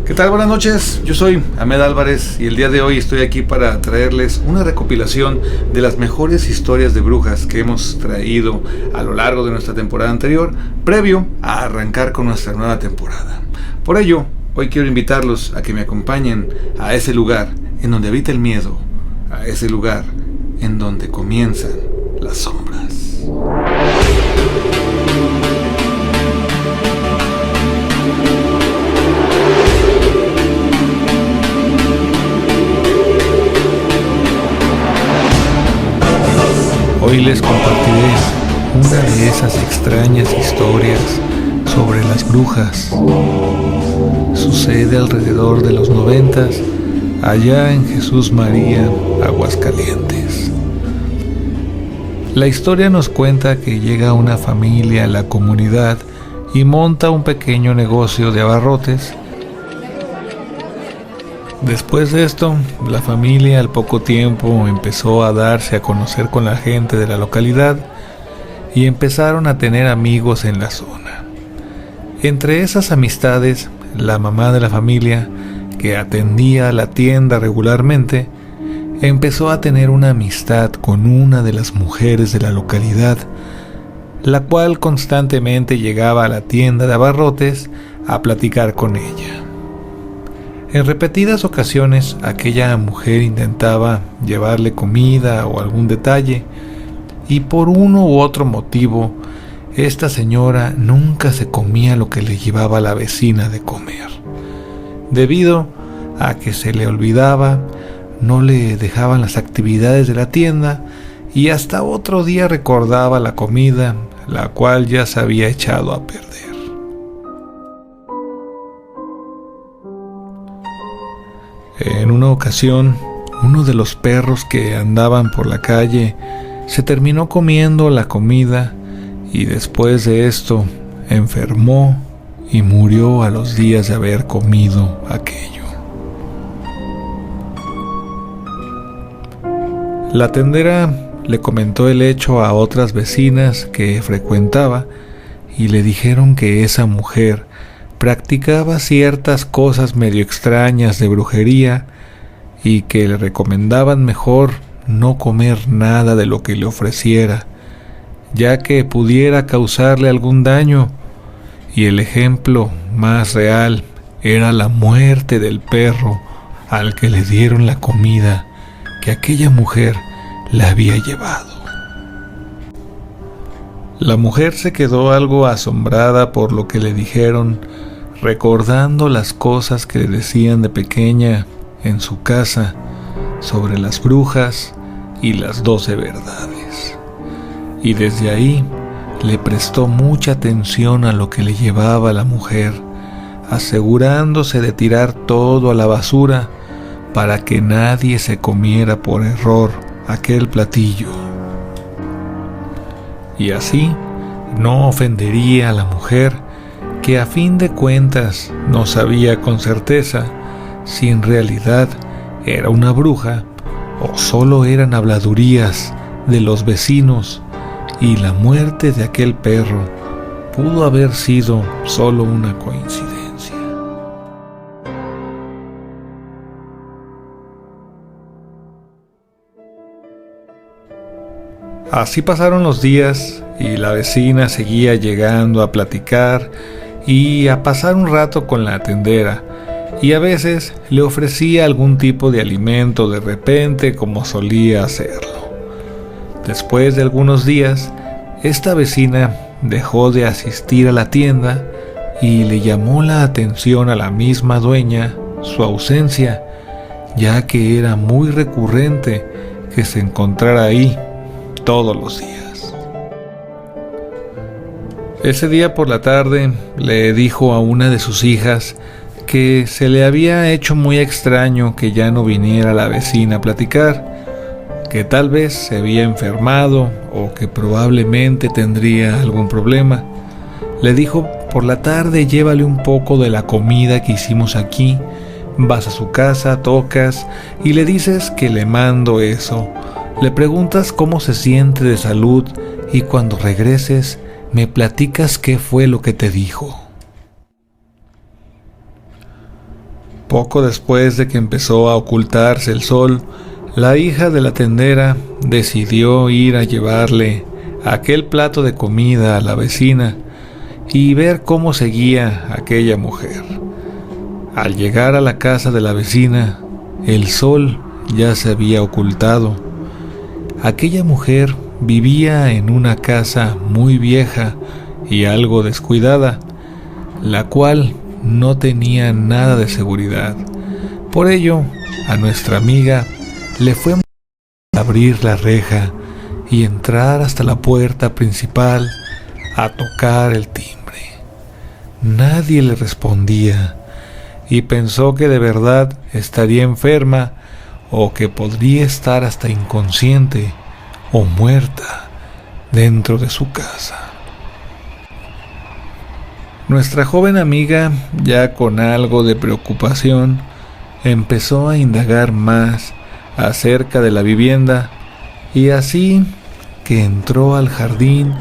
¿Qué tal? Buenas noches, yo soy Ahmed Álvarez y el día de hoy estoy aquí para traerles una recopilación de las mejores historias de brujas que hemos traído a lo largo de nuestra temporada anterior, previo a arrancar con nuestra nueva temporada. Por ello, hoy quiero invitarlos a que me acompañen a ese lugar en donde habita el miedo, a ese lugar en donde comienzan las sombras. Hoy les compartiré una de esas extrañas historias sobre las brujas. Sucede alrededor de los 90s, allá en Jesús María, Aguascalientes. La historia nos cuenta que llega una familia a la comunidad y monta un pequeño negocio de abarrotes. Después de esto, la familia al poco tiempo empezó a darse a conocer con la gente de la localidad y empezaron a tener amigos en la zona. Entre esas amistades, la mamá de la familia, que atendía la tienda regularmente, empezó a tener una amistad con una de las mujeres de la localidad, la cual constantemente llegaba a la tienda de abarrotes a platicar con ella. En repetidas ocasiones, aquella mujer intentaba llevarle comida o algún detalle, y por uno u otro motivo, esta señora nunca se comía lo que le llevaba la vecina de comer. Debido a que se le olvidaba, no le dejaban las actividades de la tienda, y hasta otro día recordaba la comida, la cual ya se había echado a perder. En una ocasión, uno de los perros que andaban por la calle se terminó comiendo la comida y después de esto enfermó y murió a los días de haber comido aquello. La tendera le comentó el hecho a otras vecinas que frecuentaba y le dijeron que esa mujer practicaba ciertas cosas medio extrañas de brujería y que le recomendaban mejor no comer nada de lo que le ofreciera, ya que pudiera causarle algún daño, y el ejemplo más real era la muerte del perro al que le dieron la comida que aquella mujer le había llevado. La mujer se quedó algo asombrada por lo que le dijeron, recordando las cosas que le decían de pequeña en su casa sobre las brujas y las 12 verdades. Y desde ahí le prestó mucha atención a lo que le llevaba la mujer, asegurándose de tirar todo a la basura para que nadie se comiera por error aquel platillo. Y así no ofendería a la mujer, que a fin de cuentas no sabía con certeza si en realidad era una bruja o solo eran habladurías de los vecinos, y la muerte de aquel perro pudo haber sido solo una coincidencia. Así pasaron los días y la vecina seguía llegando a platicar y a pasar un rato con la tendera, y a veces le ofrecía algún tipo de alimento de repente, como solía hacerlo. Después de algunos días, esta vecina dejó de asistir a la tienda y le llamó la atención a la misma dueña su ausencia, ya que era muy recurrente que se encontrara ahí todos los días. Ese día por la tarde le dijo a una de sus hijas que se le había hecho muy extraño que ya no viniera la vecina a platicar, que tal vez se había enfermado o que probablemente tendría algún problema. Le dijo: por la tarde llévale un poco de la comida que hicimos aquí, vas a su casa, tocas y le dices que le mando eso, le preguntas cómo se siente de salud y cuando regreses me platicas qué fue lo que te dijo. Poco después de que empezó a ocultarse el sol, la hija de la tendera decidió ir a llevarle aquel plato de comida a la vecina y ver cómo seguía aquella mujer. Al llegar a la casa de la vecina, el sol ya se había ocultado. Aquella mujer vivía en una casa muy vieja y algo descuidada, la cual no tenía nada de seguridad. Por ello, a nuestra amiga le fue muy difícil abrir la reja y entrar hasta la puerta principal a tocar el timbre. Nadie le respondía y pensó que de verdad estaría enferma o que podría estar hasta inconsciente o muerta dentro de su casa. Nuestra joven amiga, ya con algo de preocupación, empezó a indagar más acerca de la vivienda y así que entró al jardín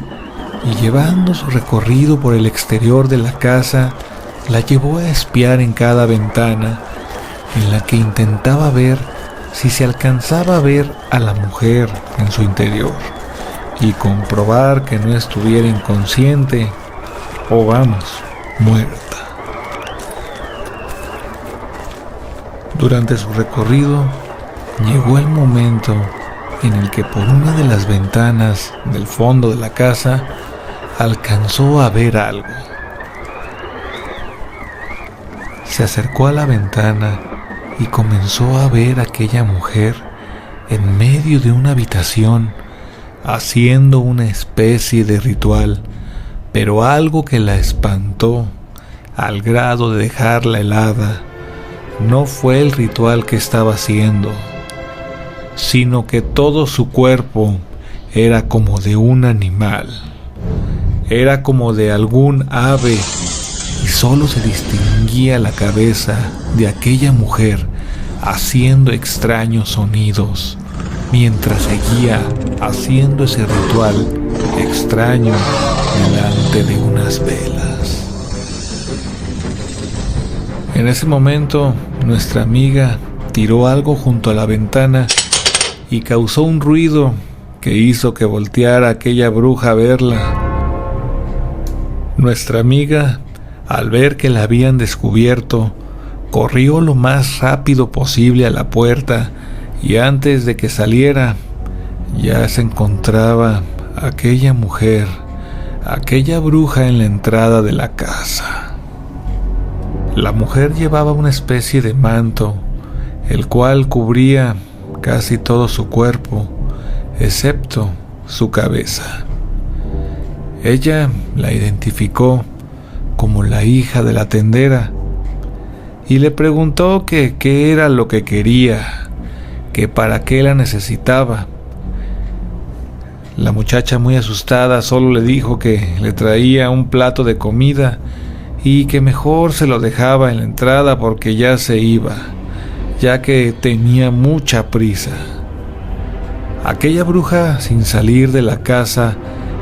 y llevando su recorrido por el exterior de la casa, la llevó a espiar en cada ventana en la que intentaba ver si se alcanzaba a ver a la mujer en su interior y comprobar que no estuviera inconsciente o vamos, muerta. Durante su recorrido llegó el momento en el que por una de las ventanas del fondo de la casa alcanzó a ver algo. Se acercó a la ventana y comenzó a ver a aquella mujer en medio de una habitación haciendo una especie de ritual, pero algo que la espantó al grado de dejarla helada no fue el ritual que estaba haciendo, sino que todo su cuerpo era como de un animal, era como de algún ave y solo se distinguía la cabeza de aquella mujer haciendo extraños sonidos mientras seguía haciendo ese ritual extraño delante de unas velas. En ese momento, nuestra amiga tiró algo junto a la ventana y causó un ruido que hizo que volteara aquella bruja a verla. Nuestra amiga, al ver que la habían descubierto, corrió lo más rápido posible a la puerta y antes de que saliera, ya se encontraba aquella mujer, aquella bruja en la entrada de la casa. La mujer llevaba una especie de manto, el cual cubría casi todo su cuerpo, excepto su cabeza. Ella la identificó como la hija de la tendera y le preguntó que qué era lo que quería, que para qué la necesitaba. La muchacha, muy asustada, solo le dijo que le traía un plato de comida y que mejor se lo dejaba en la entrada porque ya se iba, ya que tenía mucha prisa. Aquella bruja, sin salir de la casa,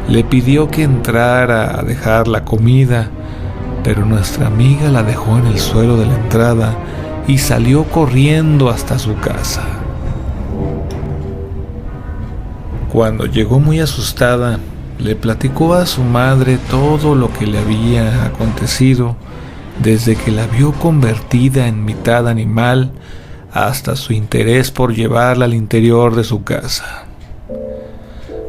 le pidió que entrara a dejar la comida, pero nuestra amiga la dejó en el suelo de la entrada y salió corriendo hasta su casa. Cuando llegó muy asustada, le platicó a su madre todo lo que le había acontecido, desde que la vio convertida en mitad animal hasta su interés por llevarla al interior de su casa.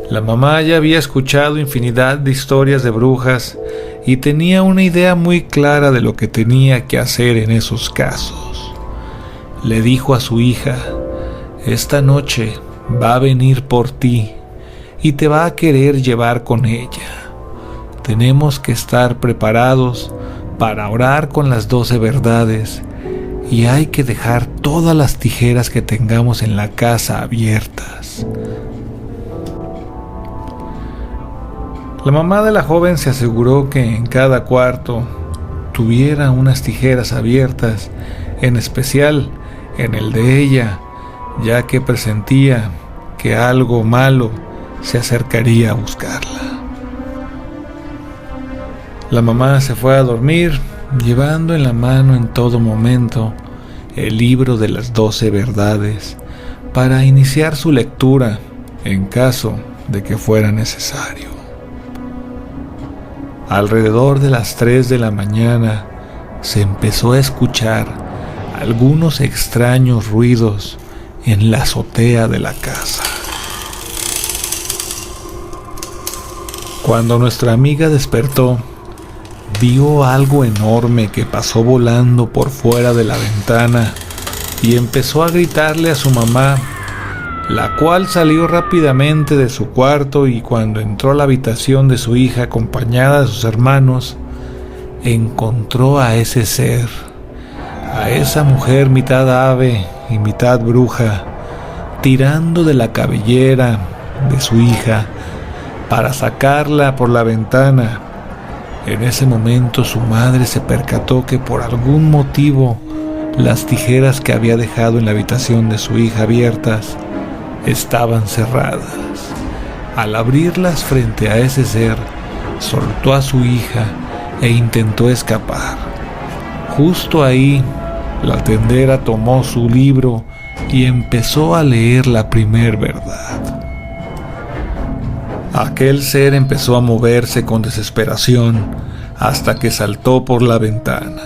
La mamá ya había escuchado infinidad de historias de brujas y tenía una idea muy clara de lo que tenía que hacer en esos casos. Le dijo a su hija: esta noche va a venir por ti y te va a querer llevar con ella. Tenemos que estar preparados para orar con las 12 verdades y hay que dejar todas las tijeras que tengamos en la casa abiertas. La mamá de la joven se aseguró que en cada cuarto tuviera unas tijeras abiertas, en especial en el de ella, ya que presentía que algo malo se acercaría a buscarla. La mamá se fue a dormir, llevando en la mano en todo momento el libro de las 12 verdades para iniciar su lectura en caso de que fuera necesario. Alrededor de las 3 de la mañana se empezó a escuchar algunos extraños ruidos en la azotea de la casa. Cuando nuestra amiga despertó, vio algo enorme que pasó volando por fuera de la ventana y empezó a gritarle a su mamá, la cual salió rápidamente de su cuarto y cuando entró a la habitación de su hija acompañada de sus hermanos, encontró a ese ser, a esa mujer mitad ave y mitad bruja, tirando de la cabellera de su hija para sacarla por la ventana. En ese momento su madre se percató que por algún motivo las tijeras que había dejado en la habitación de su hija abiertas estaban cerradas. Al abrirlas frente a ese ser, soltó a su hija e intentó escapar. Justo ahí, la tendera tomó su libro y empezó a leer la primer verdad. Aquel ser empezó a moverse con desesperación hasta que saltó por la ventana.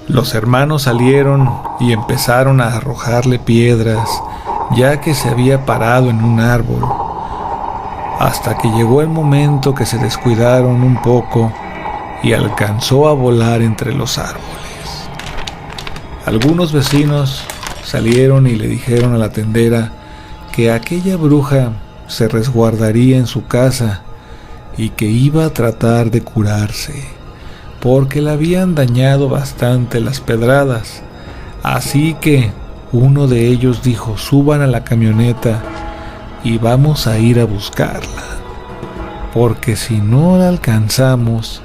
Los hermanos salieron y empezaron a arrojarle piedras, ya que se había parado en un árbol, hasta que llegó el momento que se descuidaron un poco y alcanzó a volar entre los árboles. Algunos vecinos salieron y le dijeron a la tendera que aquella bruja se resguardaría en su casa y que iba a tratar de curarse, porque le habían dañado bastante las pedradas. Así que uno de ellos dijo: suban a la camioneta y vamos a ir a buscarla, porque si no la alcanzamos,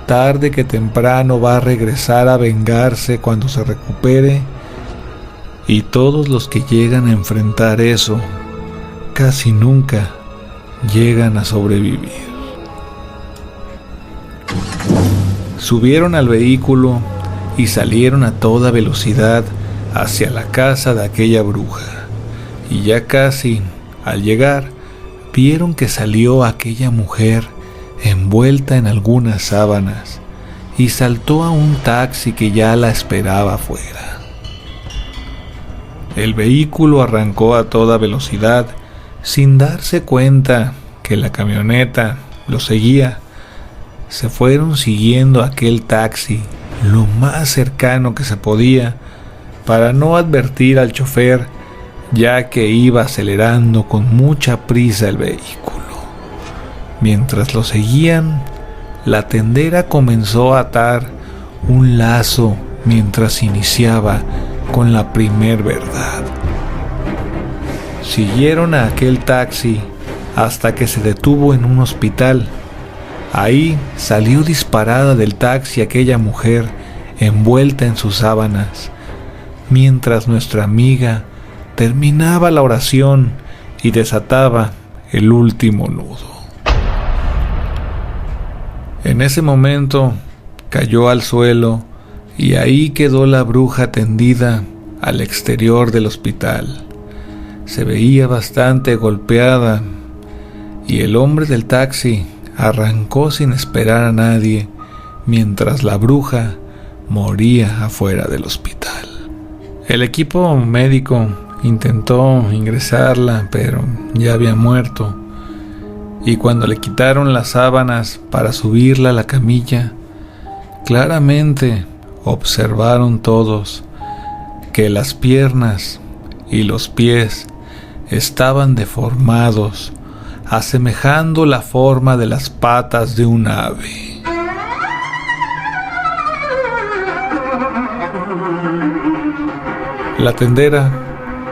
tarde que temprano va a regresar a vengarse cuando se recupere, y todos los que llegan a enfrentar eso casi nunca llegan a sobrevivir. Subieron al vehículo y salieron a toda velocidad hacia la casa de aquella bruja, y ya casi al llegar vieron que salió aquella mujer envuelta en algunas sábanas y saltó a un taxi que ya la esperaba afuera. El vehículo arrancó a toda velocidad sin darse cuenta que la camioneta lo seguía. Se fueron siguiendo aquel taxi lo más cercano que se podía para no advertir al chofer, ya que iba acelerando con mucha prisa el vehículo. Mientras lo seguían, la tendera comenzó a atar un lazo mientras iniciaba con la primer verdad. Siguieron a aquel taxi hasta que se detuvo en un hospital. Ahí salió disparada del taxi aquella mujer envuelta en sus sábanas, mientras nuestra amiga terminaba la oración y desataba el último nudo. En ese momento cayó al suelo y ahí quedó la bruja tendida al exterior del hospital. Se veía bastante golpeada y el hombre del taxi arrancó sin esperar a nadie mientras la bruja moría afuera del hospital. El equipo médico intentó ingresarla, pero ya había muerto, y cuando le quitaron las sábanas para subirla a la camilla, claramente observaron todos que las piernas y los pies estaban deformados, asemejando la forma de las patas de un ave. La tendera,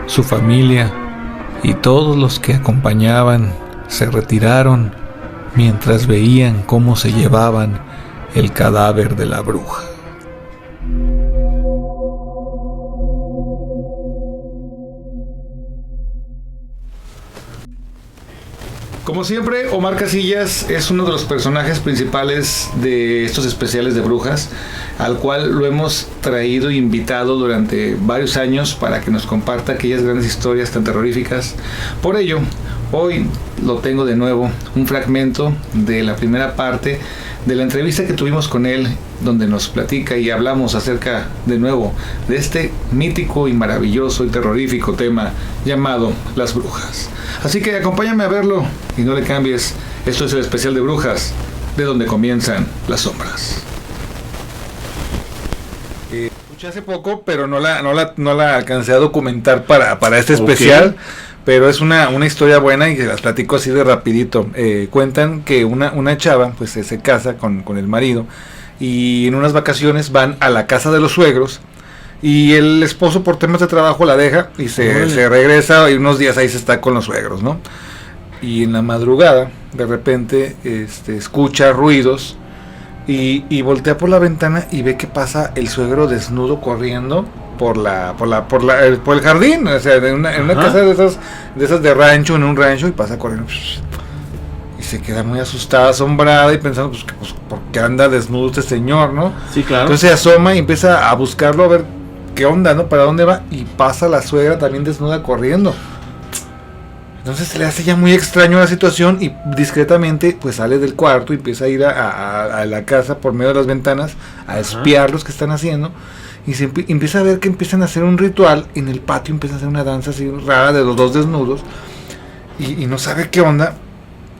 su familia y todos los que acompañaban se retiraron mientras veían cómo se llevaban el cadáver de la bruja. Como siempre, Omar Casillas es uno de los personajes principales de estos especiales de brujas, al cual lo hemos traído e invitado durante varios años para que nos comparta aquellas grandes historias tan terroríficas. Por ello, hoy lo tengo de nuevo, un fragmento de la primera parte de la entrevista que tuvimos con él, donde nos platica y hablamos acerca de nuevo de este mítico y maravilloso y terrorífico tema llamado las brujas. Así que acompáñame a verlo y no le cambies. Esto es el especial de brujas, de donde comienzan las sombras. Escuché hace poco, pero no la alcancé a documentar para este especial. Okay. Pero es una historia buena y se las platico así de rapidito. Cuentan que una chava pues se casa con el marido y en unas vacaciones van a la casa de los suegros y el esposo por temas de trabajo la deja y se regresa y unos días ahí se está con los suegros, ¿no? Y en la madrugada de repente escucha ruidos y voltea por la ventana y ve que pasa el suegro desnudo corriendo por el jardín, o sea, en una casa de esas de rancho, en un rancho, y pasa corriendo y se queda muy asustada, asombrada y pensando, pues ¿por qué anda desnudo este señor, no? Sí, claro. Entonces se asoma y empieza a buscarlo, a ver qué onda, ¿no? ¿Para dónde va? Y pasa la suegra también desnuda corriendo. Entonces se le hace ya muy extraño la situación y discretamente pues sale del cuarto y empieza a ir a la casa por medio de las ventanas a espiar los que están haciendo. Y se empieza a ver que empiezan a hacer un ritual en el patio, empiezan a hacer una danza así rara de los dos desnudos y no sabe qué onda,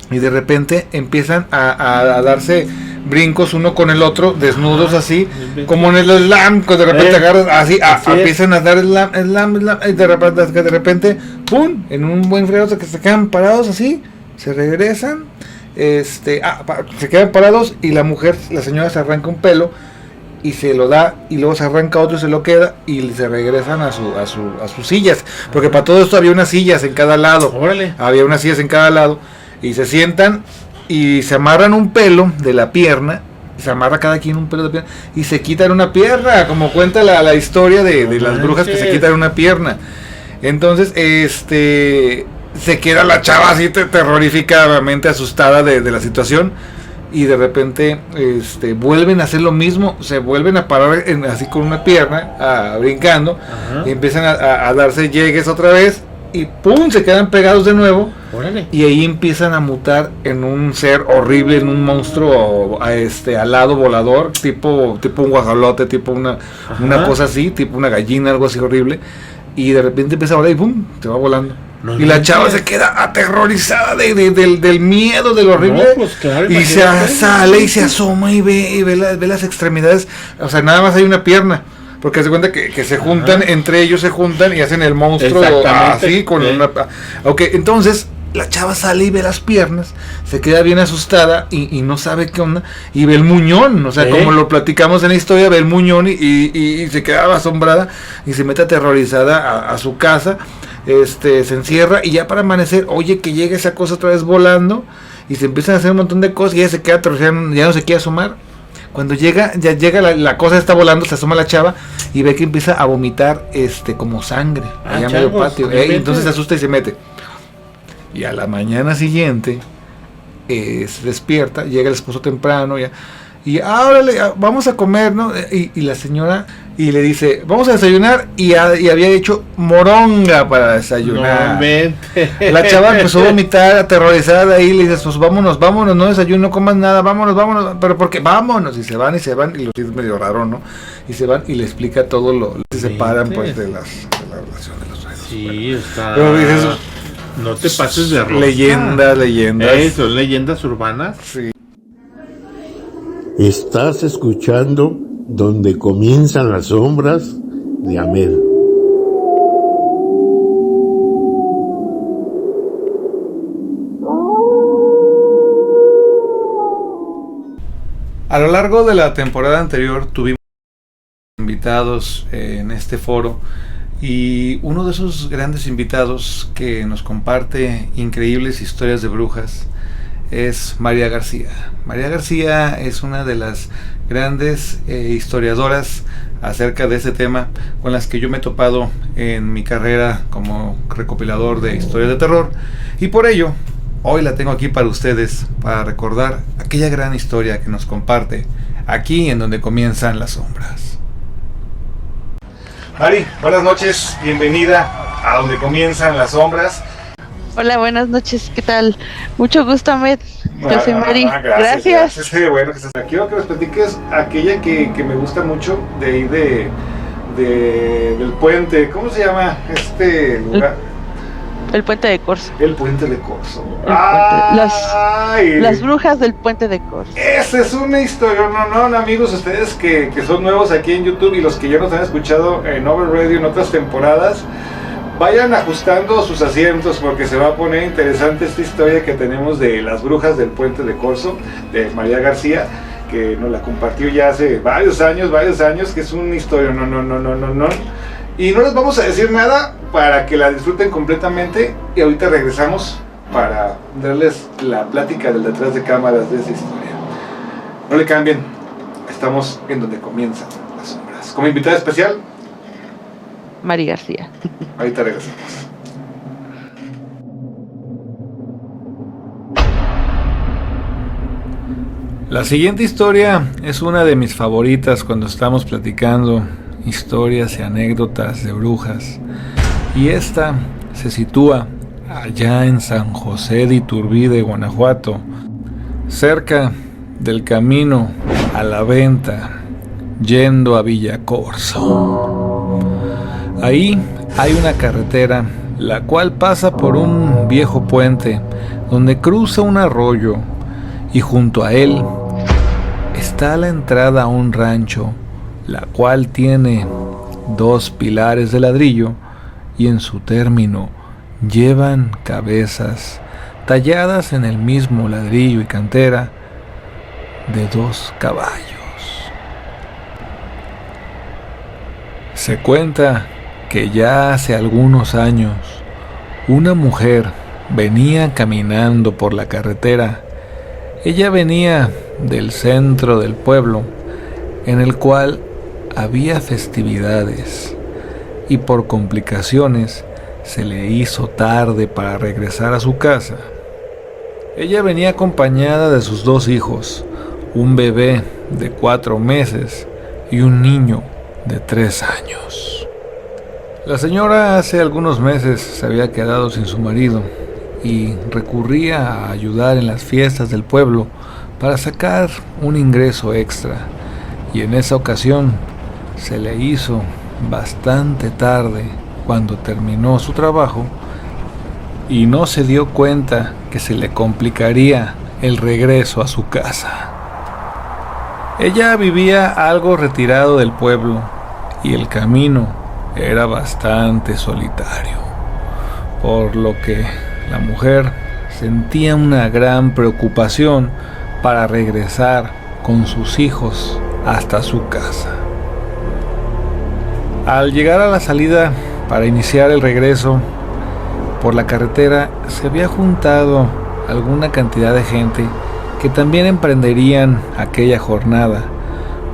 y de repente empiezan a darse brincos uno con el otro, desnudos así, como en el slam, que de repente agarran así, empiezan a dar slam, y de repente, ¡pum!, en un buen frío que se quedan parados así, se regresan, se quedan parados y la señora se arranca un pelo y se lo da y luego se arranca otro y se lo queda y se regresan a sus sillas, porque para todo esto había unas sillas en cada lado. Órale. Había unas sillas en cada lado y se sientan y se amarran un pelo de la pierna, se amarra cada quien un pelo de pierna y se quitan una pierna, como cuenta la historia de las brujas que se quitan una pierna. Entonces se queda la chava así terroríficamente asustada de la situación. Y de repente vuelven a hacer lo mismo, se vuelven a parar así con una pierna, brincando, y empiezan a darse llegues otra vez, y ¡pum!, se quedan pegados de nuevo. Órale. Y ahí empiezan a mutar en un ser horrible, en un monstruo alado volador, tipo un guajolote, tipo una cosa así, tipo una gallina, algo así horrible, y de repente empieza a volar y ¡pum!, se va volando. No, y la chava se queda aterrorizada del miedo, del horrible. No, pues claro, y se sale y se asoma y ve las extremidades. O sea, nada más hay una pierna. Porque se cuenta que se juntan, entre ellos se juntan y hacen el monstruo así con una. Ok, entonces la chava sale y ve las piernas, se queda bien asustada y no sabe qué onda. Y ve el muñón, o sea, como lo platicamos en la historia, ve el muñón y se queda asombrada y se mete aterrorizada a su casa. Se encierra y ya para amanecer oye que llega esa cosa otra vez volando y se empiezan a hacer un montón de cosas y ella se queda aterrorizada, ya no se quiere asomar. Cuando llega la cosa está volando, se asoma la chava y ve que empieza a vomitar como sangre allá medio patio, entonces se asusta y se mete. Y a la mañana siguiente se despierta, llega el esposo temprano y órale, vamos a comer, ¿no? Y la señora y le dice, vamos a desayunar, y había hecho moronga para desayunar. No, la chava empezó a vomitar aterrorizada y le dice, pues vámonos, no desayuno, no comas nada, vámonos, pero ¿por qué? Vámonos, y se van, y lo es medio raro, ¿no? Y se van y le explica todo se separan pues de la relación de los suegros. Sí, está. Pero dices, no te pases de rosca. Leyendas. Eso, leyendas urbanas. Sí. Estás escuchando Donde Comienzan las Sombras de Amel. A lo largo de la temporada anterior tuvimos invitados en este foro y uno de esos grandes invitados que nos comparte increíbles historias de brujas es María García. María García es una de las grandes historiadoras acerca de ese tema con las que yo me he topado en mi carrera como recopilador de historias de terror, y por ello hoy la tengo aquí para ustedes, para recordar aquella gran historia que nos comparte aquí en donde comienzan las sombras. Mari, buenas noches, bienvenida a donde comienzan las sombras. Hola, buenas noches, ¿qué tal? Mucho gusto, Ahmed. Yo soy Mari. Gracias. Bueno, que estás aquí. Quiero que nos platiques aquella que me gusta mucho de ahí del puente. ¿Cómo se llama este lugar? El puente de Corzo. El puente de Corzo. Las brujas del puente de Corzo. Esa es una historia. No, amigos, ustedes que son nuevos aquí en YouTube y los que ya nos han escuchado en Over Radio en otras temporadas, vayan ajustando sus asientos porque se va a poner interesante esta historia que tenemos de las brujas del puente de Corzo, de María García, que nos la compartió ya hace varios años, que es una historia, no. Y no les vamos a decir nada para que la disfruten completamente y ahorita regresamos para darles la plática del detrás de cámaras de esa historia. No le cambien, estamos en donde comienzan las sombras. Como invitada especial, Mari García. Ahorita regresamos. La siguiente historia es una de mis favoritas cuando estamos platicando historias y anécdotas de brujas. Y esta se sitúa allá en San José de Iturbide, Guanajuato, cerca del camino a la venta, yendo a Villacorso. Ahí hay una carretera, la cual pasa por un viejo puente, donde cruza un arroyo, y junto a él está la entrada a un rancho, la cual tiene 2 pilares de ladrillo, y en su término llevan cabezas talladas en el mismo ladrillo y cantera de 2 caballos. Se cuenta que ya hace algunos años una mujer venía caminando por la carretera. Ella venía del centro del pueblo, en el cual había festividades, y por complicaciones se le hizo tarde para regresar a su casa. Ella venía acompañada de sus 2 hijos, un bebé de 4 meses y un niño de 3 años. La señora hace algunos meses se había quedado sin su marido y recurría a ayudar en las fiestas del pueblo para sacar un ingreso extra, y en esa ocasión se le hizo bastante tarde cuando terminó su trabajo y no se dio cuenta que se le complicaría el regreso a su casa. Ella vivía algo retirado del pueblo y el camino era bastante solitario, por lo que la mujer sentía una gran preocupación para regresar con sus hijos hasta su casa. Al llegar a la salida para iniciar el regreso, por la carretera se había juntado alguna cantidad de gente que también emprenderían aquella jornada.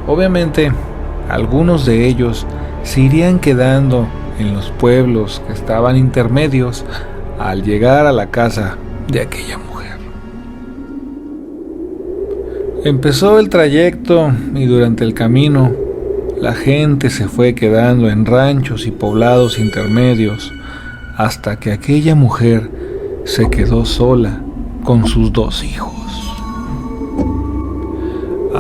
Obviamente, algunos de ellos se irían quedando en los pueblos que estaban intermedios al llegar a la casa de aquella mujer. Empezó el trayecto y durante el camino la gente se fue quedando en ranchos y poblados intermedios hasta que aquella mujer se quedó sola con sus 2 hijos.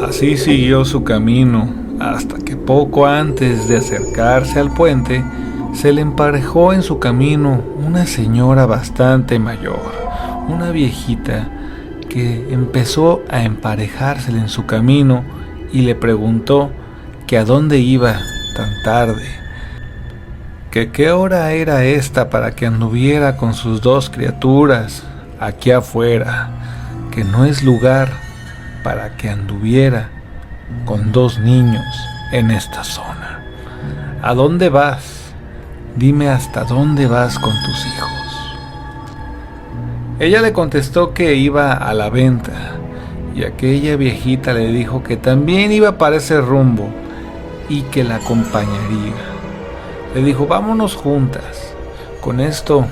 Así siguió su camino hasta que poco antes de acercarse al puente se le emparejó en su camino una señora bastante mayor, una viejita que empezó a emparejársele en su camino y le preguntó que a dónde iba tan tarde, que qué hora era esta para que anduviera con sus 2 criaturas aquí afuera, que no es lugar para que anduviera con 2 niños en esta zona. ¿A dónde vas? Dime hasta dónde vas con tus hijos. Ella le contestó que iba a la venta, y aquella viejita le dijo que también iba para ese rumbo y que la acompañaría. Le dijo, vámonos juntas. Con esto,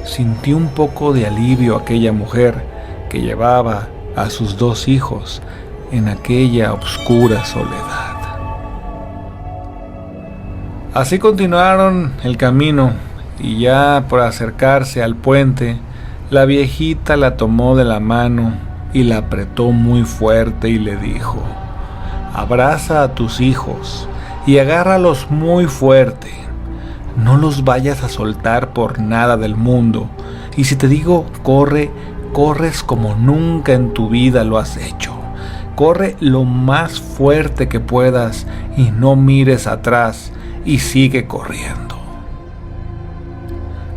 sintió un poco de alivio aquella mujer que llevaba a sus 2 hijos en aquella oscura soledad. Así continuaron el camino y ya por acercarse al puente, la viejita la tomó de la mano y la apretó muy fuerte y le dijo: abraza a tus hijos y agárralos muy fuerte. No los vayas a soltar por nada del mundo. Y si te digo corre, corres como nunca en tu vida lo has hecho. Corre lo más fuerte que puedas y no mires atrás y sigue corriendo.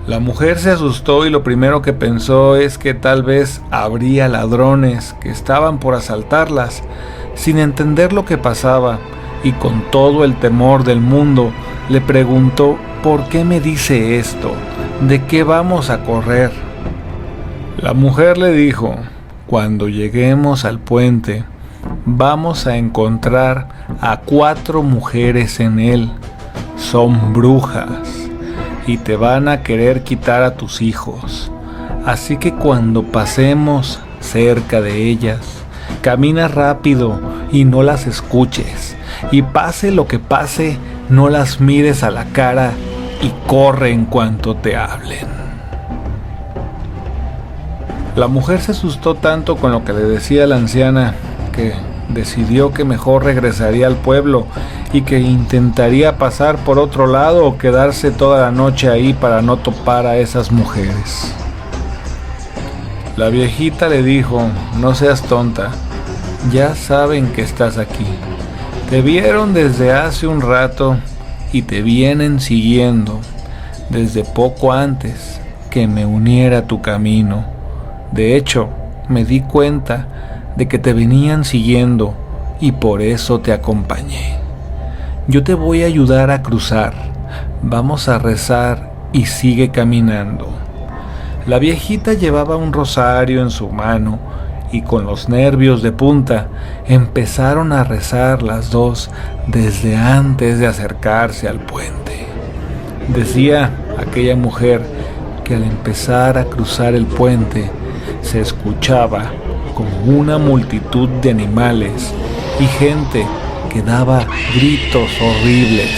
La mujer se asustó y lo primero que pensó es que tal vez habría ladrones que estaban por asaltarlas. Sin entender lo que pasaba y con todo el temor del mundo, le preguntó: ¿por qué me dice esto? ¿De qué vamos a correr? La mujer le dijo: cuando lleguemos al puente, vamos a encontrar a 4 mujeres en él. Son brujas y te van a querer quitar a tus hijos. Así que cuando pasemos cerca de ellas, camina rápido y no las escuches. Y pase lo que pase, no las mires a la cara y corre en cuanto te hablen. La mujer se asustó tanto con lo que le decía la anciana que decidió que mejor regresaría al pueblo y que intentaría pasar por otro lado o quedarse toda la noche ahí para no topar a esas mujeres. La viejita le dijo: no seas tonta, ya saben que estás aquí. Te vieron desde hace un rato y te vienen siguiendo desde poco antes que me uniera a tu camino. De hecho, me di cuenta de que te venían siguiendo y por eso te acompañé. Yo te voy a ayudar a cruzar. Vamos a rezar y sigue caminando. La viejita llevaba un rosario en su mano y con los nervios de punta empezaron a rezar las 2 desde antes de acercarse al puente. Decía aquella mujer que al empezar a cruzar el puente se escuchaba como una multitud de animales y gente que daba gritos horribles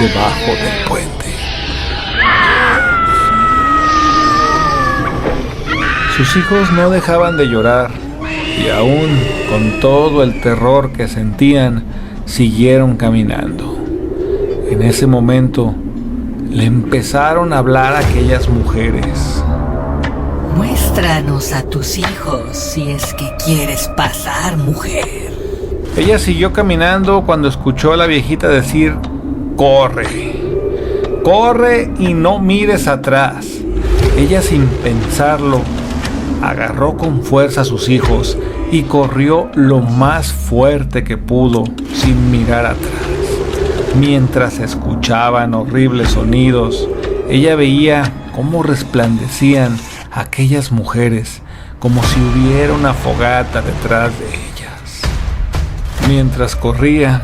debajo del puente. Sus hijos no dejaban de llorar y aún con todo el terror que sentían, siguieron caminando. En ese momento le empezaron a hablar a aquellas mujeres. Muéstranos a tus hijos si es que quieres pasar, mujer. Ella siguió caminando cuando escuchó a la viejita decir: corre, corre y no mires atrás. Ella, sin pensarlo, agarró con fuerza a sus hijos y corrió lo más fuerte que pudo sin mirar atrás. Mientras escuchaban horribles sonidos, ella veía cómo resplandecían aquellas mujeres como si hubiera una fogata detrás de ellas. Mientras corría,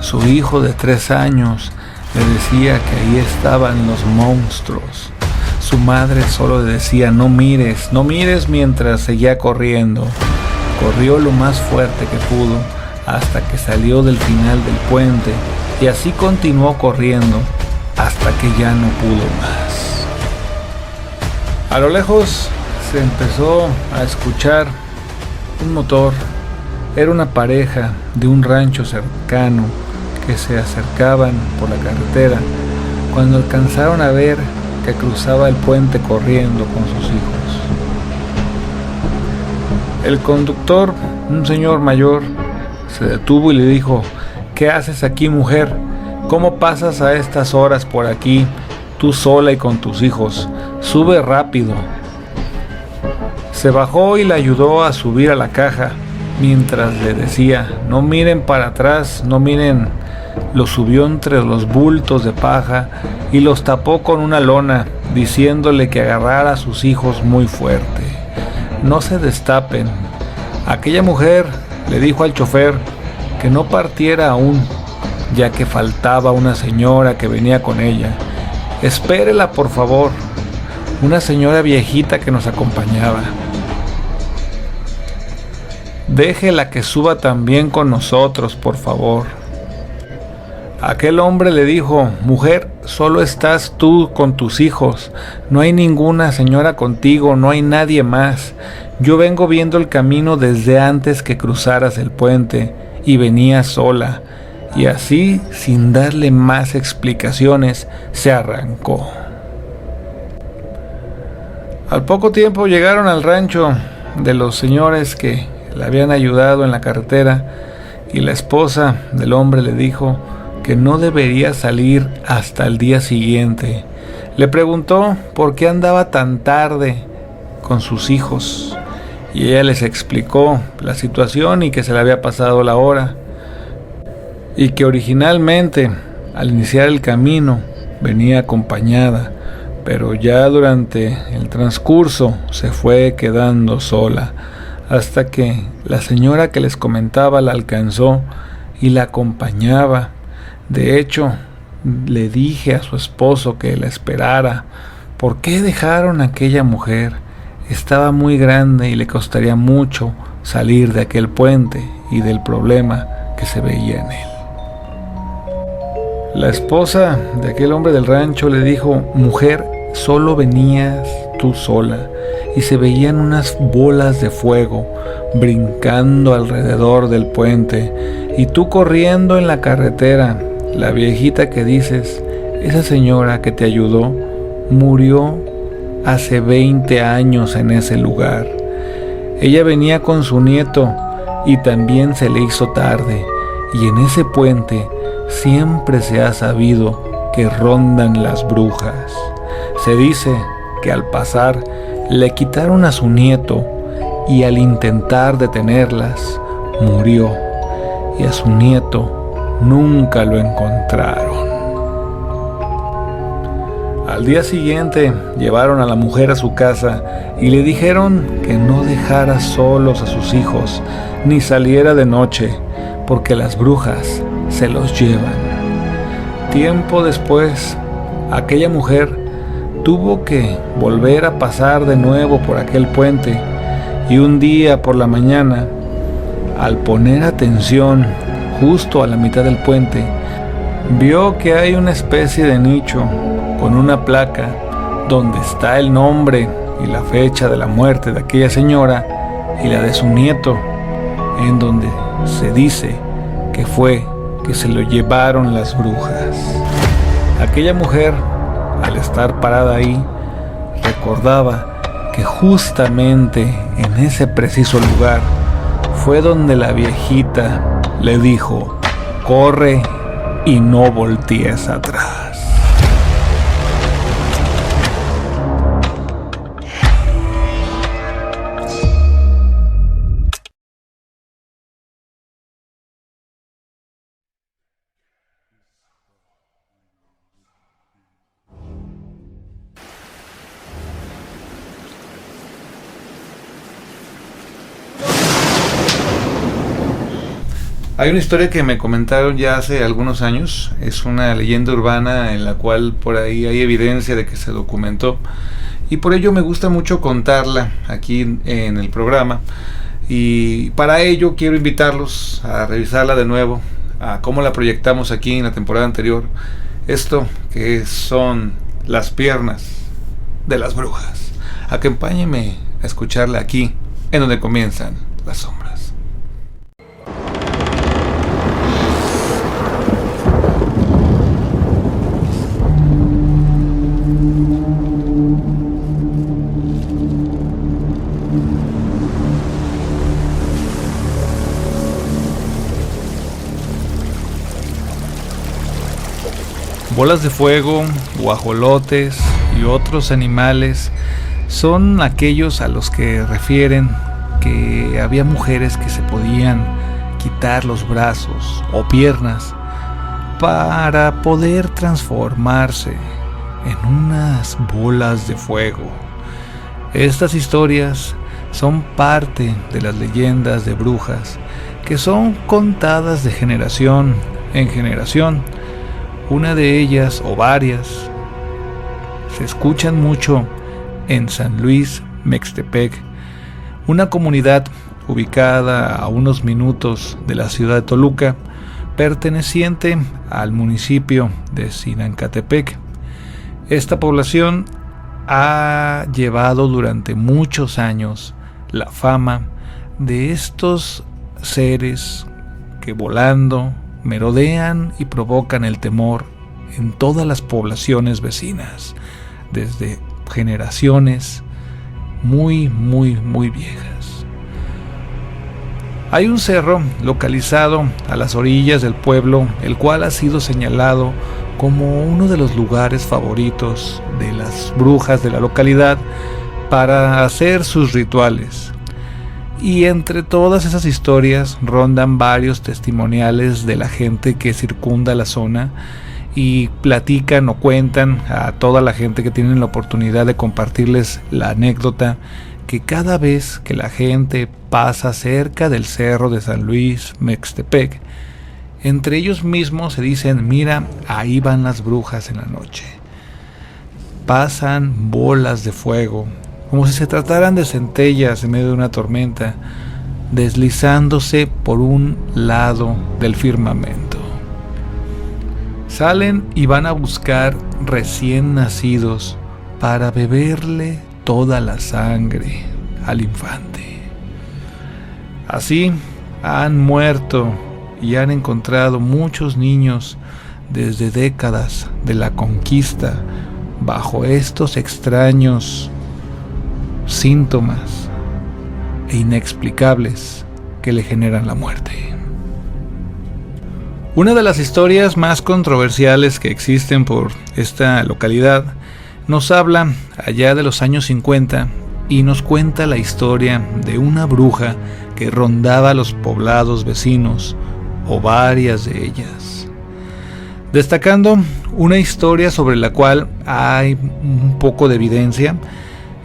su hijo de 3 años le decía que ahí estaban los monstruos. Su madre solo le decía: no mires, no mires, mientras seguía corriendo. Corrió lo más fuerte que pudo hasta que salió del final del puente y así continuó corriendo hasta que ya no pudo más. A lo lejos se empezó a escuchar un motor. Era una pareja de un rancho cercano que se acercaban por la carretera cuando alcanzaron a ver que cruzaba el puente corriendo con sus hijos. El conductor, un señor mayor, se detuvo y le dijo: ¿qué haces aquí, mujer? ¿Cómo pasas a estas horas por aquí, tú sola y con tus hijos? Sube rápido. Se bajó y la ayudó a subir a la caja, mientras le decía: no miren para atrás, no miren. Lo subió entre los bultos de paja y los tapó con una lona, diciéndole que agarrara a sus hijos muy fuerte. No se destapen. Aquella mujer le dijo al chofer que no partiera aún, ya que faltaba una señora que venía con ella. Espérela, por favor. una señora viejita que nos acompañaba. Déjela que suba también con nosotros, por favor. Aquel hombre le dijo: mujer, solo estás tú con tus hijos, no hay ninguna señora contigo, no hay nadie más. Yo vengo viendo el camino desde antes que cruzaras el puente y venía sola. Y así, sin darle más explicaciones, se arrancó. Al poco tiempo llegaron al rancho de los señores que le habían ayudado en la carretera, y la esposa del hombre le dijo que no debería salir hasta el día siguiente. Le preguntó por qué andaba tan tarde con sus hijos, y ella les explicó la situación y que se le había pasado la hora, y que originalmente al iniciar el camino venía acompañada, pero ya durante el transcurso se fue quedando sola, hasta que la señora que les comentaba la alcanzó y la acompañaba. De hecho, le dije a su esposo que la esperara. ¿Por qué dejaron a aquella mujer? Estaba muy grande y le costaría mucho salir de aquel puente y del problema que se veía en él. La esposa de aquel hombre del rancho le dijo: mujer, solo venías tú sola, y se veían unas bolas de fuego brincando alrededor del puente, y tú corriendo en la carretera. La viejita que dices, esa señora que te ayudó, murió hace 20 años en ese lugar. Ella venía con su nieto y también se le hizo tarde, y en ese puente siempre se ha sabido que rondan las brujas. Se dice que al pasar le quitaron a su nieto, y al intentar detenerlas murió, y a su nieto nunca lo encontraron. Al día siguiente llevaron a la mujer a su casa y le dijeron que no dejara solos a sus hijos ni saliera de noche, porque las brujas se los llevan. Tiempo después, aquella mujer tuvo que volver a pasar de nuevo por aquel puente, y un día por la mañana, al poner atención justo a la mitad del puente, vio que hay una especie de nicho con una placa donde está el nombre y la fecha de la muerte de aquella señora y la de su nieto, en donde se dice que fue que se lo llevaron las brujas. Aquella mujer, al estar parada ahí, recordaba que justamente en ese preciso lugar fue donde la viejita le dijo: corre y no voltees atrás. Hay una historia que me comentaron ya hace algunos años. Es una leyenda urbana en la cual por ahí hay evidencia de que se documentó, y por ello me gusta mucho contarla aquí en el programa, y para ello quiero invitarlos a revisarla de nuevo, a cómo la proyectamos aquí en la temporada anterior. Esto que son las piernas de las brujas. Acompáñenme a escucharla aquí, en donde comienzan las sombras. Bolas de fuego, guajolotes y otros animales son aquellos a los que refieren que había mujeres que se podían quitar los brazos o piernas para poder transformarse en unas bolas de fuego. Estas historias son parte de las leyendas de brujas que son contadas de generación en generación. Una de ellas, o varias, se escuchan mucho en San Luis, Mextepec, una comunidad ubicada a unos minutos de la ciudad de Toluca, perteneciente al municipio de Sinancatepec. Esta población ha llevado durante muchos años la fama de estos seres que volando merodean y provocan el temor en todas las poblaciones vecinas, desde generaciones muy viejas. Hay un cerro localizado a las orillas del pueblo, el cual ha sido señalado como uno de los lugares favoritos de las brujas de la localidad para hacer sus rituales. Y entre todas esas historias rondan varios testimoniales de la gente que circunda la zona y platican o cuentan a toda la gente que tienen la oportunidad de compartirles la anécdota, que cada vez que la gente pasa cerca del cerro de San Luis, Mextepec, entre ellos mismos se dicen: mira, ahí van las brujas en la noche. Pasan bolas de fuego, como si se trataran de centellas en medio de una tormenta, deslizándose por un lado del firmamento. Salen y van a buscar recién nacidos para beberle toda la sangre al infante. Así han muerto y han encontrado muchos niños desde décadas de la conquista bajo estos extraños síntomas e inexplicables que le generan la muerte. Una de las historias más controversiales que existen por esta localidad nos habla allá de los años 50 y nos cuenta la historia de una bruja que rondaba los poblados vecinos, o varias de ellas, destacando una historia sobre la cual hay un poco de evidencia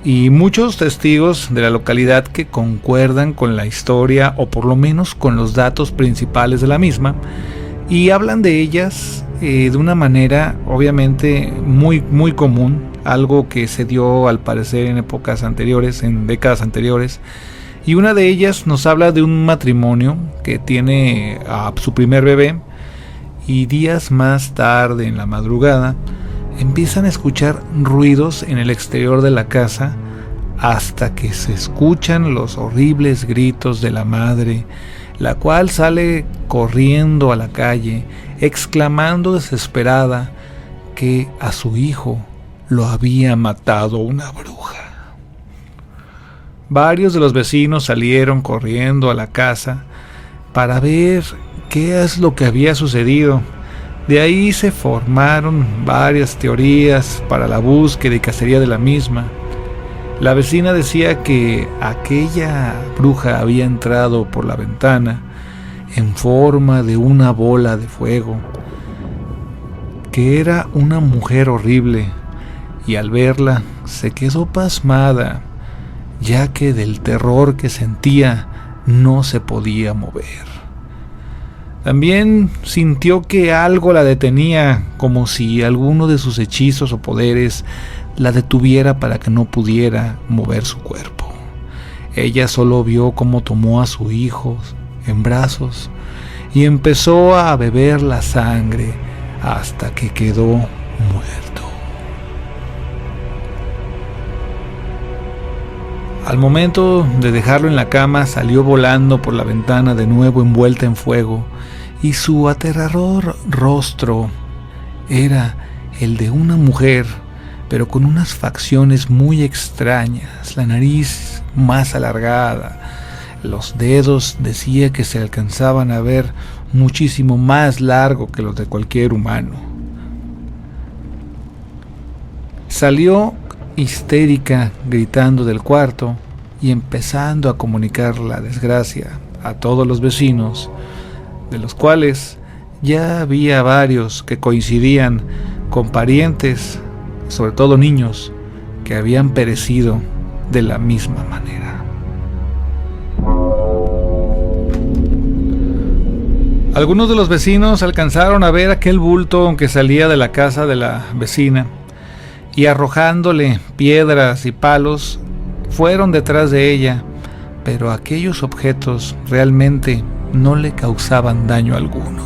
y muchos testigos de la localidad que concuerdan con la historia, o por lo menos con los datos principales de la misma, y hablan de ellas de una manera obviamente muy común, algo que se dio al parecer en épocas anteriores, en décadas anteriores. Y una de ellas nos habla de un matrimonio que tiene a su primer bebé, y días más tarde, en la madrugada, empiezan a escuchar ruidos en el exterior de la casa, hasta que se escuchan los horribles gritos de la madre, la cual sale corriendo a la calle, exclamando desesperada que a su hijo lo había matado una bruja. Varios de los vecinos salieron corriendo a la casa para ver qué es lo que había sucedido. De ahí se formaron varias teorías para la búsqueda y cacería de la misma. La vecina decía que aquella bruja había entrado por la ventana en forma de una bola de fuego, que era una mujer horrible, y al verla se quedó pasmada, ya que del terror que sentía no se podía mover. También sintió que algo la detenía, como si alguno de sus hechizos o poderes la detuviera para que no pudiera mover su cuerpo. Ella solo vio cómo tomó a su hijo en brazos y empezó a beber la sangre hasta que quedó muerto. Al momento de dejarlo en la cama, salió volando por la ventana de nuevo envuelta en fuego, y su aterrador rostro era el de una mujer, pero con unas facciones muy extrañas, la nariz más alargada, los dedos decía que se alcanzaban a ver muchísimo más largo que los de cualquier humano. Salió histérica, gritando del cuarto y empezando a comunicar la desgracia a todos los vecinos, de los cuales ya había varios que coincidían con parientes, sobre todo niños, que habían perecido de la misma manera. Algunos de los vecinos alcanzaron a ver aquel bulto que salía de la casa de la vecina, y arrojándole piedras y palos, fueron detrás de ella, pero aquellos objetos realmente no le causaban daño alguno.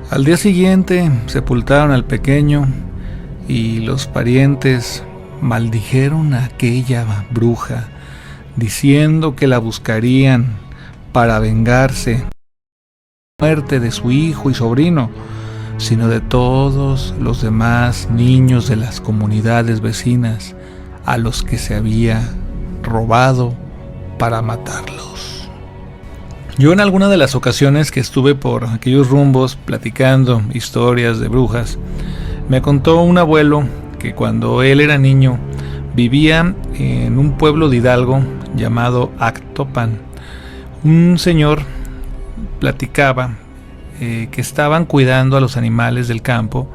Al día siguiente sepultaron al pequeño y los parientes maldijeron a aquella bruja, diciendo que la buscarían para vengarse de la muerte de su hijo y sobrino, sino de todos los demás niños de las comunidades vecinas a los que se había robado para matarlos. Yo en alguna de las ocasiones que estuve por aquellos rumbos platicando historias de brujas, me contó un abuelo que cuando él era niño vivía en un pueblo de Hidalgo llamado Actopan. Un señor platicaba que estaban cuidando a los animales del campo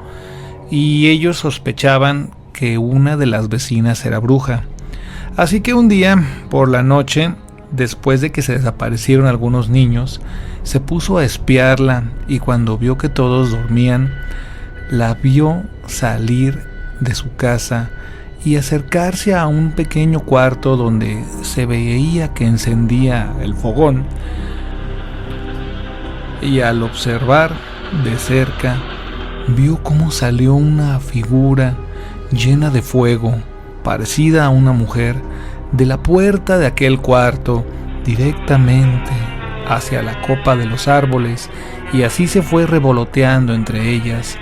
y ellos sospechaban que una de las vecinas era bruja. Así que un día por la noche, después de que se desaparecieron algunos niños, se puso a espiarla y cuando vio que todos dormían, la vio salir de su casa y acercarse a un pequeño cuarto donde se veía que encendía el fogón, y al observar de cerca vio cómo salió una figura llena de fuego, parecida a una mujer, de la puerta de aquel cuarto directamente hacia la copa de los árboles, y así se fue revoloteando entre ellas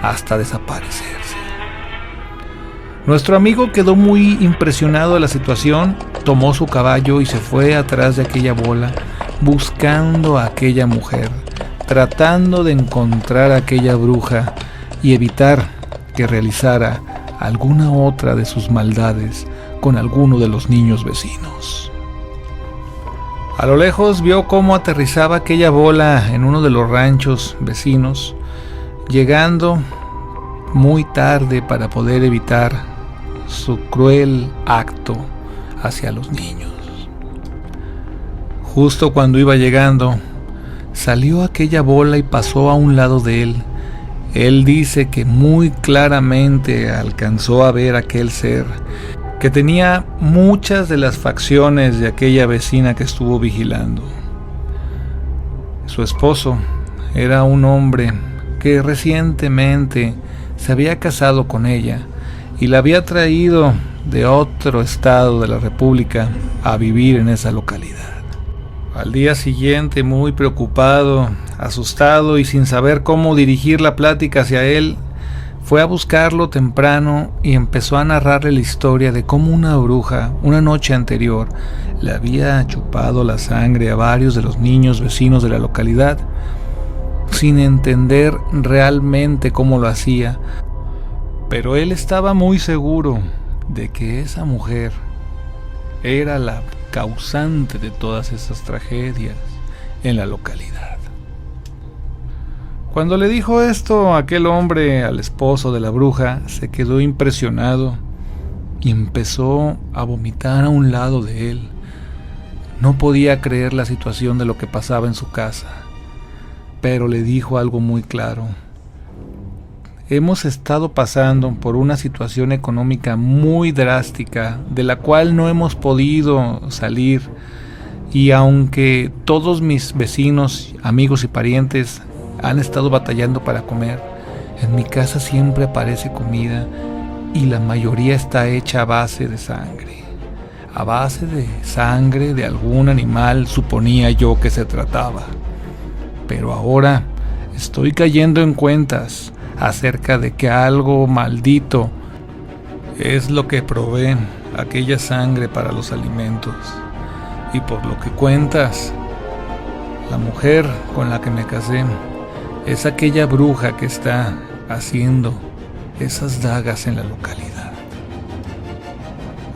hasta desaparecerse. Nuestro amigo quedó muy impresionado de la situación, tomó su caballo y se fue atrás de aquella bola, buscando a aquella mujer, tratando de encontrar a aquella bruja y evitar que realizara alguna otra de sus maldades con alguno de los niños vecinos. A lo lejos vio cómo aterrizaba aquella bola en uno de los ranchos vecinos, llegando muy tarde para poder evitar su cruel acto hacia los niños. Justo cuando iba llegando, salió aquella bola y pasó a un lado de él. Él dice que muy claramente alcanzó a ver aquel ser, que tenía muchas de las facciones de aquella vecina que estuvo vigilando. Su esposo era un hombre que recientemente se había casado con ella y la había traído de otro estado de la República a vivir en esa localidad. Al día siguiente, muy preocupado, asustado y sin saber cómo dirigir la plática hacia él, fue a buscarlo temprano y empezó a narrarle la historia de cómo una bruja, una noche anterior, le había chupado la sangre a varios de los niños vecinos de la localidad, sin entender realmente cómo lo hacía, pero él estaba muy seguro de que esa mujer era la causante de todas esas tragedias en la localidad. Cuando le dijo esto aquel hombre al esposo de la bruja, se quedó impresionado y empezó a vomitar a un lado de él. No podía creer la situación de lo que pasaba en su casa, pero le dijo algo muy claro: hemos estado pasando por una situación económica muy drástica, de la cual no hemos podido salir, y aunque todos mis vecinos, amigos y parientes han estado batallando para comer, en mi casa siempre aparece comida y la mayoría está hecha a base de sangre. A base de sangre de algún animal, suponía yo que se trataba. Pero ahora estoy cayendo en cuentas acerca de que algo maldito es lo que provee aquella sangre para los alimentos. Y por lo que cuentas, la mujer con la que me casé es aquella bruja que está haciendo esas dagas en la localidad.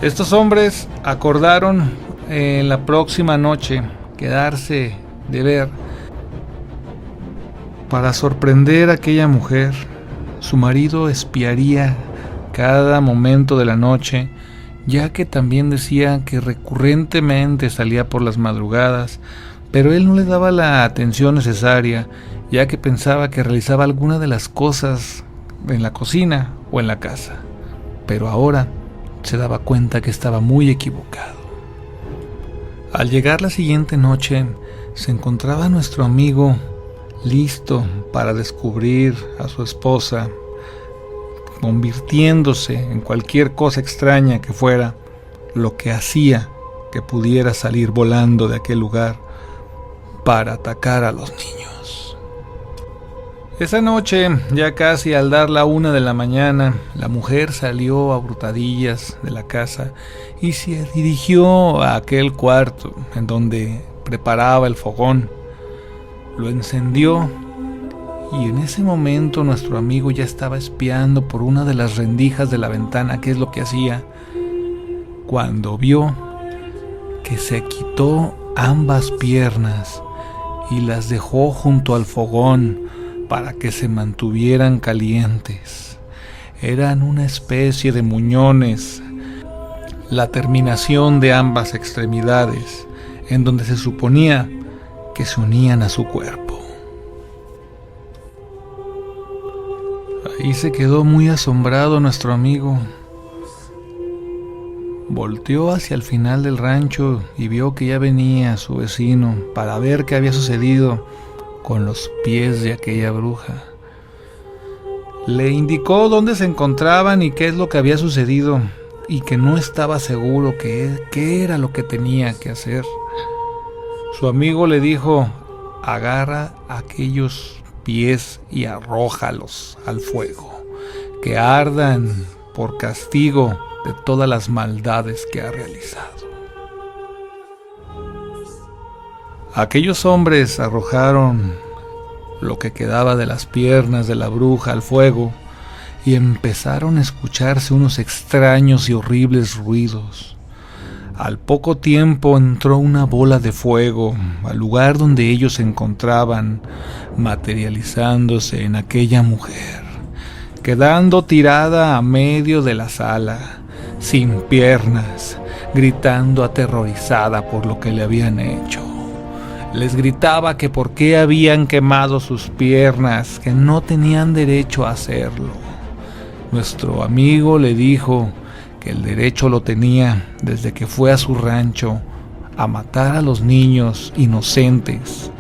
Estos hombres acordaron en la próxima noche quedarse de ver para sorprender a aquella mujer. Su marido espiaría cada momento de la noche, ya que también decía que recurrentemente salía por las madrugadas, pero él no le daba la atención necesaria, ya que pensaba que realizaba alguna de las cosas en la cocina o en la casa. pero ahora se daba cuenta que estaba muy equivocado. Al llegar la siguiente noche, se encontraba nuestro amigo listo para descubrir a su esposa, convirtiéndose en cualquier cosa extraña que fuera, lo que hacía que pudiera salir volando de aquel lugar para atacar a los niños. Esa noche, ya casi al dar la 1 de la mañana, la mujer salió a hurtadillas de la casa y se dirigió a aquel cuarto en donde preparaba el fogón. Lo encendió y en ese momento nuestro amigo ya estaba espiando por una de las rendijas de la ventana qué es lo que hacía, cuando vio que se quitó ambas piernas y las dejó junto al fogón para que se mantuvieran calientes. Eran una especie de muñones, la terminación de ambas extremidades, en donde se suponía que se unían a su cuerpo. Ahí se quedó muy asombrado nuestro amigo. Volteó hacia el final del rancho y vio que ya venía su vecino para ver qué había sucedido con los pies de aquella bruja. Le indicó dónde se encontraban y qué es lo que había sucedido, y que no estaba seguro qué era lo que tenía que hacer. Su amigo le dijo: agarra aquellos pies y arrójalos al fuego, que ardan por castigo de todas las maldades que ha realizado. Aquellos hombres arrojaron lo que quedaba de las piernas de la bruja al fuego y empezaron a escucharse unos extraños y horribles ruidos. Al poco tiempo entró una bola de fuego al lugar donde ellos se encontraban, materializándose en aquella mujer, quedando tirada a medio de la sala, sin piernas, gritando aterrorizada por lo que le habían hecho. Les gritaba que por qué habían quemado sus piernas, que no tenían derecho a hacerlo. Nuestro amigo le dijo que el derecho lo tenía desde que fue a su rancho a matar a los niños inocentes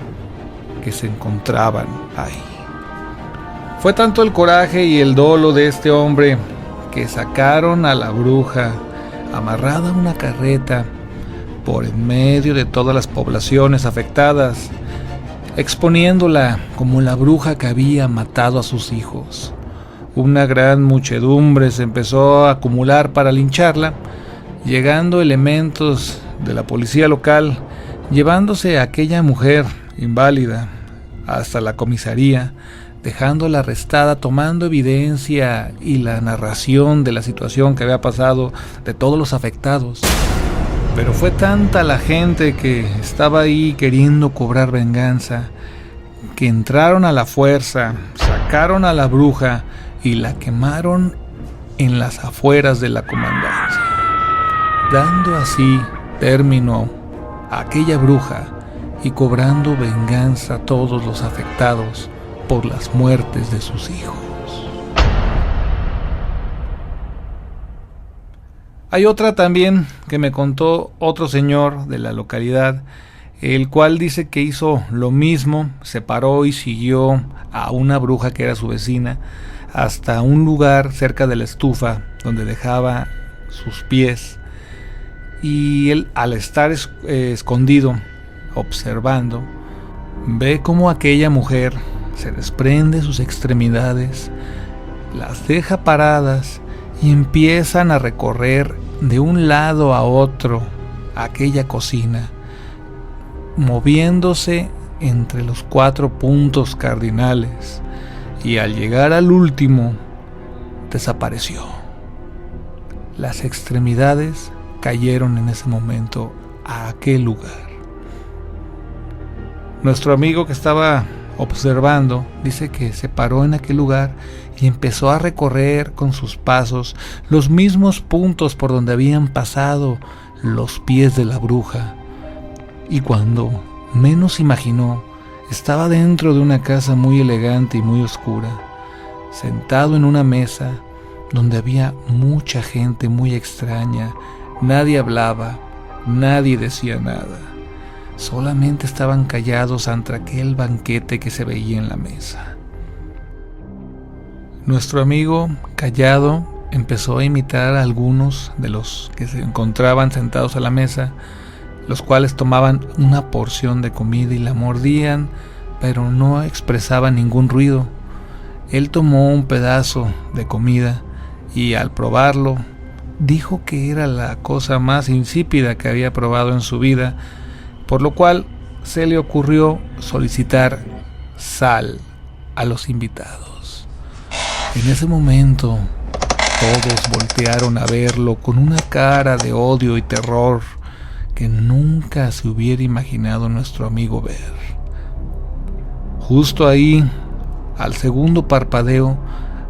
que se encontraban ahí. Fue tanto el coraje y el dolo de este hombre que sacaron a la bruja amarrada a una carreta por en medio de todas las poblaciones afectadas, exponiéndola como la bruja que había matado a sus hijos. Una gran muchedumbre se empezó a acumular para lincharla, llegando elementos de la policía local, llevándose a aquella mujer inválida hasta la comisaría, dejándola arrestada, tomando evidencia y la narración de la situación que había pasado de todos los afectados. Pero fue tanta la gente que estaba ahí queriendo cobrar venganza, que entraron a la fuerza, sacaron a la bruja y la quemaron en las afueras de la comandancia, dando así término a aquella bruja y cobrando venganza a todos los afectados por las muertes de sus hijos. Hay otra también que me contó otro señor de la localidad, el cual dice que hizo lo mismo, se paró y siguió a una bruja que era su vecina hasta un lugar cerca de la estufa donde dejaba sus pies, y él, al estar escondido observando, ve cómo aquella mujer se desprende sus extremidades, las deja paradas y empiezan a recorrer de un lado a otro aquella cocina, moviéndose entre los 4 puntos cardinales, y al llegar al último desapareció. Las extremidades cayeron en ese momento a aquel lugar. Nuestro amigo que estaba observando dice que se paró en aquel lugar y empezó a recorrer con sus pasos los mismos puntos por donde habían pasado los pies de la bruja, y cuando menos imaginó, estaba dentro de una casa muy elegante y muy oscura, sentado en una mesa donde había mucha gente muy extraña. Nadie hablaba, nadie decía nada. Solamente estaban callados ante aquel banquete que se veía en la mesa. Nuestro amigo, callado, empezó a imitar a algunos de los que se encontraban sentados a la mesa, los cuales tomaban una porción de comida y la mordían, pero no expresaban ningún ruido. Él tomó un pedazo de comida y al probarlo, dijo que era la cosa más insípida que había probado en su vida, por lo cual se le ocurrió solicitar sal a los invitados. En ese momento, todos voltearon a verlo con una cara de odio y terror que nunca se hubiera imaginado nuestro amigo ver. Justo ahí, al segundo parpadeo,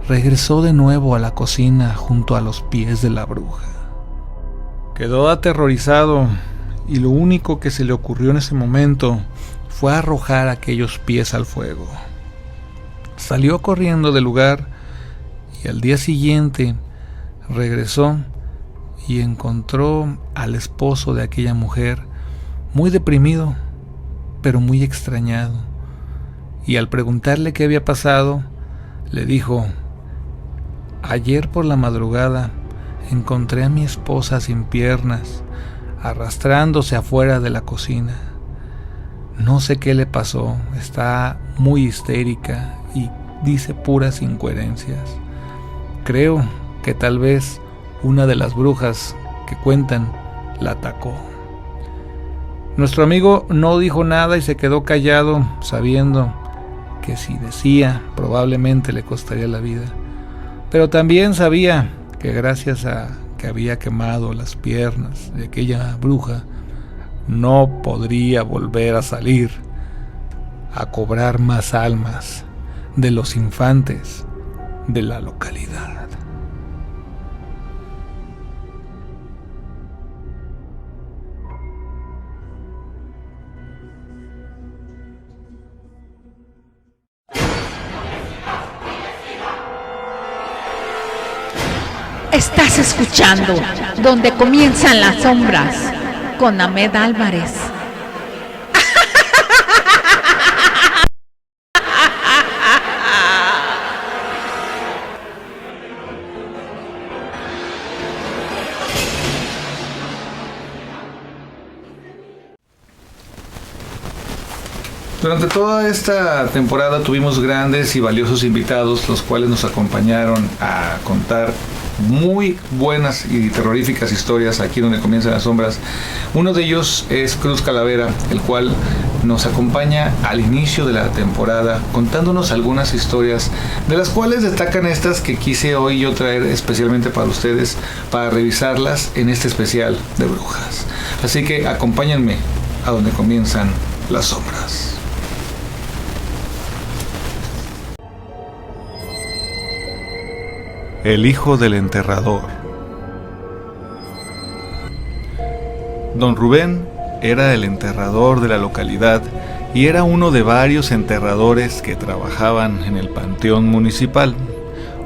regresó de nuevo a la cocina junto a los pies de la bruja. Quedó aterrorizado y lo único que se le ocurrió en ese momento fue arrojar aquellos pies al fuego. Salió corriendo del lugar y al día siguiente regresó y encontró al esposo de aquella mujer muy deprimido, pero muy extrañado. Y al preguntarle qué había pasado, le dijo: ayer por la madrugada encontré a mi esposa sin piernas, arrastrándose afuera de la cocina. No sé qué le pasó, está muy histérica y dice puras incoherencias. Creo que tal vez una de las brujas que cuentan la atacó. Nuestro amigo no dijo nada y se quedó callado, sabiendo que si decía probablemente le costaría la vida. Pero también sabía que gracias a que había quemado las piernas de aquella bruja, no podría volver a salir a cobrar más almas de los infantes de la localidad. Estás escuchando Donde Comienzan las Sombras con Ahmed Álvarez. Durante toda esta temporada tuvimos grandes y valiosos invitados, los cuales nos acompañaron a contar muy buenas y terroríficas historias aquí donde comienzan las sombras. Uno de ellos es Cruz Calavera, el cual nos acompaña al inicio de la temporada contándonos algunas historias, de las cuales destacan estas que quise hoy yo traer especialmente para ustedes, para revisarlas en este especial de brujas. Así que acompáñenme a donde comienzan las sombras. El hijo del enterrador. Don Rubén era el enterrador de la localidad y era uno de varios enterradores que trabajaban en el panteón municipal,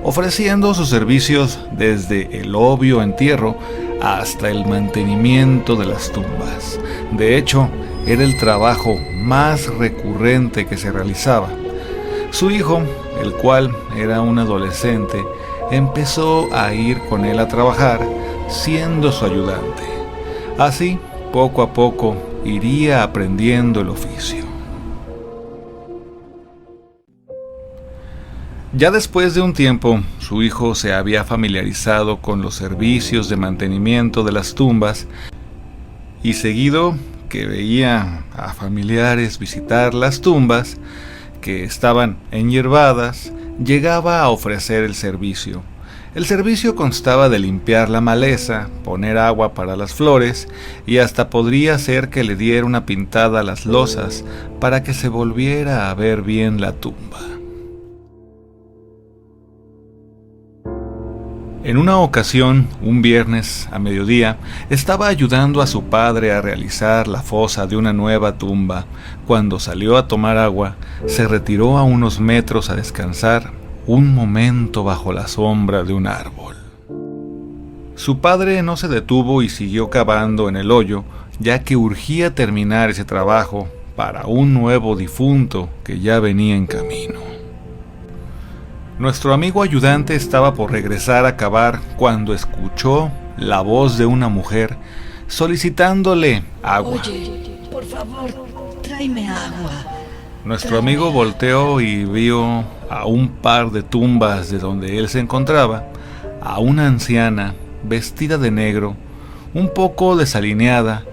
ofreciendo sus servicios desde el obvio entierro hasta el mantenimiento de las tumbas. De hecho, era el trabajo más recurrente que se realizaba. Su hijo, el cual era un adolescente, empezó a ir con él a trabajar, siendo su ayudante. Así, poco a poco, iría aprendiendo el oficio. Ya después de un tiempo, su hijo se había familiarizado con los servicios de mantenimiento de las tumbas y seguido que veía a familiares visitar las tumbas que estaban enhiervadas, llegaba a ofrecer el servicio. El servicio constaba de limpiar la maleza, poner agua para las flores y hasta podría ser que le diera una pintada a las losas para que se volviera a ver bien la tumba. En una ocasión, un viernes a mediodía, estaba ayudando a su padre a realizar la fosa de una nueva tumba. Cuando salió a tomar agua, se retiró a unos metros a descansar un momento bajo la sombra de un árbol. Su padre no se detuvo y siguió cavando en el hoyo, ya que urgía terminar ese trabajo para un nuevo difunto que ya venía en camino. Nuestro amigo ayudante estaba por regresar a cavar cuando escuchó la voz de una mujer solicitándole agua. Oye, por favor, tráeme agua. Nuestro amigo volteó y vio a un par de tumbas de donde él se encontraba, a una anciana vestida de negro, un poco desalineada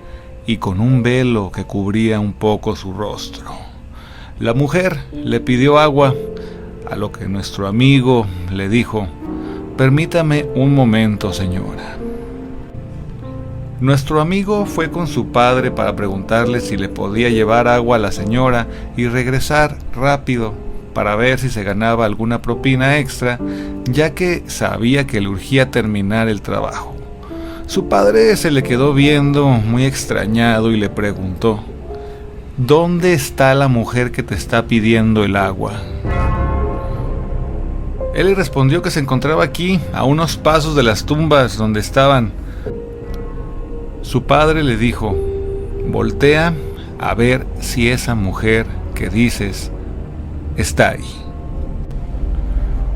y con un velo que cubría un poco su rostro. La mujer le pidió agua, a lo que nuestro amigo le dijo: «Permítame un momento, señora». Nuestro amigo fue con su padre para preguntarle si le podía llevar agua a la señora y regresar rápido para ver si se ganaba alguna propina extra, ya que sabía que le urgía terminar el trabajo. Su padre se le quedó viendo muy extrañado y le preguntó: «¿Dónde está la mujer que te está pidiendo el agua?». Él le respondió que se encontraba aquí, a unos pasos de las tumbas donde estaban. Su padre le dijo: «Voltea a ver si esa mujer que dices está ahí».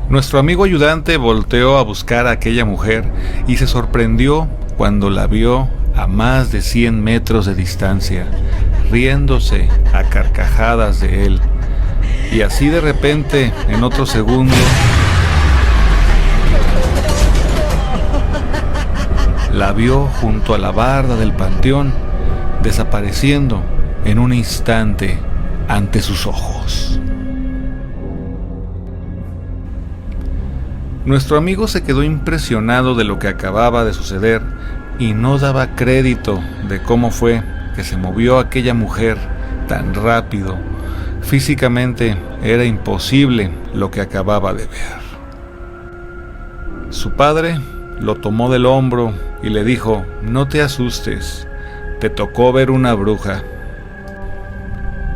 Nuestro amigo ayudante volteó a buscar a aquella mujer y se sorprendió cuando la vio a más de 100 metros de distancia, riéndose a carcajadas de él. Y así de repente, en otro segundo, la vio junto a la barda del panteón, desapareciendo en un instante ante sus ojos. Nuestro amigo se quedó impresionado de lo que acababa de suceder y no daba crédito de cómo fue que se movió aquella mujer tan rápido. Físicamente era imposible lo que acababa de ver. Su padre lo tomó del hombro y le dijo: «No te asustes, te tocó ver una bruja».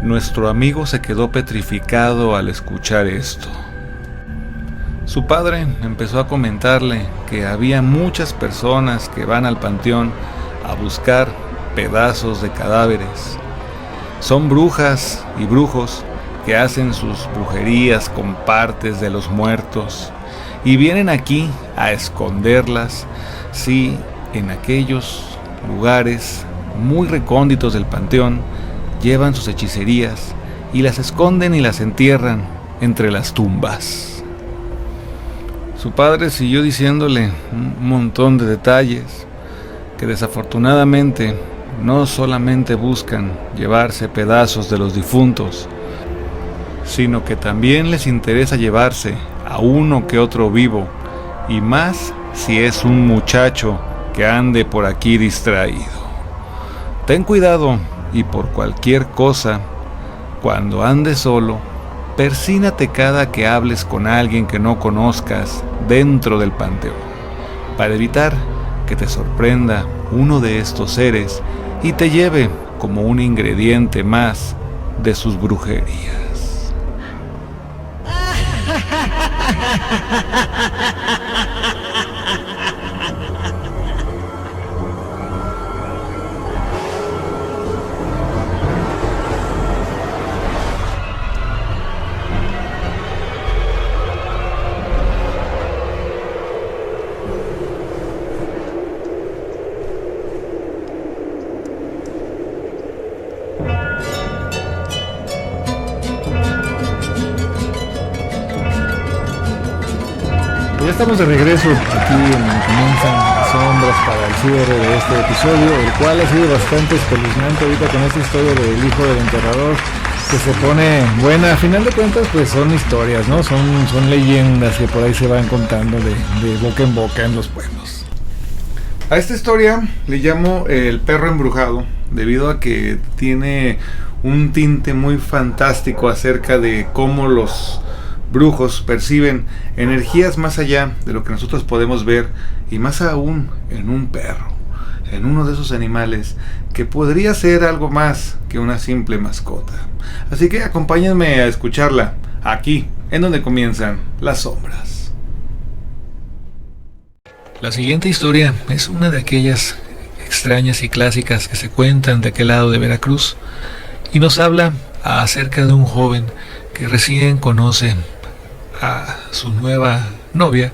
Nuestro amigo se quedó petrificado al escuchar esto. Su padre empezó a comentarle que había muchas personas que van al panteón a buscar pedazos de cadáveres. Son brujas y brujos que hacen sus brujerías con partes de los muertos y vienen aquí a esconderlas, sí, en aquellos lugares muy recónditos del panteón. Llevan sus hechicerías y las esconden y las entierran entre las tumbas. Su padre siguió diciéndole un montón de detalles que desafortunadamente no solamente buscan llevarse pedazos de los difuntos, sino que también les interesa llevarse a uno que otro vivo, y más si es un muchacho que ande por aquí distraído. Ten cuidado y por cualquier cosa, cuando andes solo, persínate cada que hables con alguien que no conozcas dentro del panteón, para evitar que te sorprenda uno de estos seres y te lleve como un ingrediente más de sus brujerías. Ya estamos de regreso aquí en Comienzan las Sombras para el cierre de este episodio, el cual ha sido bastante espeluznante ahorita con esta historia del hijo del enterrador, que se pone buena. A final de cuentas, pues son historias, ¿no? Son leyendas que por ahí se van contando de boca en boca en los pueblos. A esta historia le llamo El perro embrujado, debido a que tiene un tinte muy fantástico acerca de cómo los brujos perciben energías más allá de lo que nosotros podemos ver, y más aún en un perro, en uno de esos animales que podría ser algo más que una simple mascota. Así que acompáñenme a escucharla aquí en donde comienzan las sombras. La siguiente historia es una de aquellas extrañas y clásicas que se cuentan de aquel lado de Veracruz y nos habla acerca de un joven que recién conoce a su nueva novia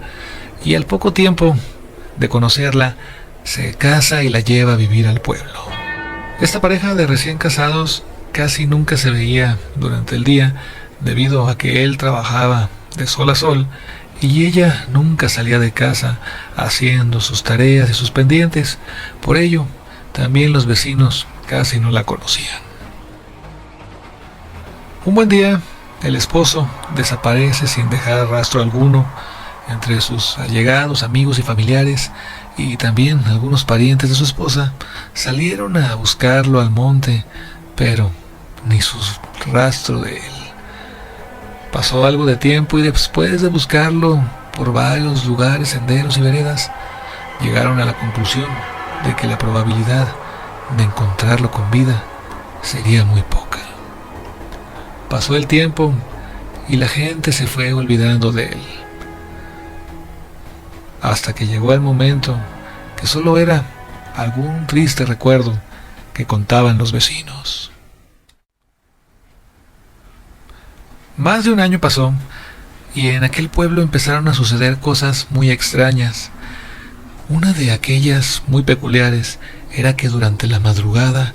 y al poco tiempo de conocerla se casa y la lleva a vivir al pueblo. Esta pareja de recién casados casi nunca se veía durante el día debido a que él trabajaba de sol a sol y ella nunca salía de casa haciendo sus tareas y sus pendientes. Por ello, también los vecinos casi no la conocían. Un buen día, el esposo desaparece sin dejar rastro alguno. Entre sus allegados, amigos y familiares, y también algunos parientes de su esposa, salieron a buscarlo al monte, pero ni su rastro de él. Pasó algo de tiempo y después de buscarlo por varios lugares, senderos y veredas, llegaron a la conclusión de que la probabilidad de encontrarlo con vida sería muy poca. Pasó el tiempo y la gente se fue olvidando de él, hasta que llegó el momento que solo era algún triste recuerdo que contaban los vecinos. Más de un año pasó y en aquel pueblo empezaron a suceder cosas muy extrañas. Una de aquellas muy peculiares era que durante la madrugada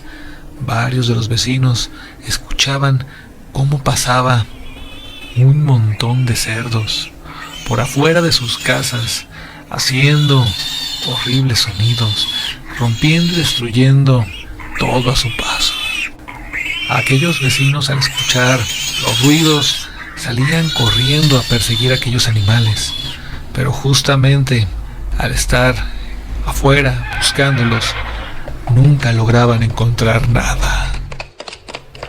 varios de los vecinos escuchaban cómo pasaba un montón de cerdos por afuera de sus casas, haciendo horribles sonidos, rompiendo y destruyendo todo a su paso. Aquellos vecinos, al escuchar los ruidos, salían corriendo a perseguir a aquellos animales, pero justamente al estar afuera buscándolos, nunca lograban encontrar nada.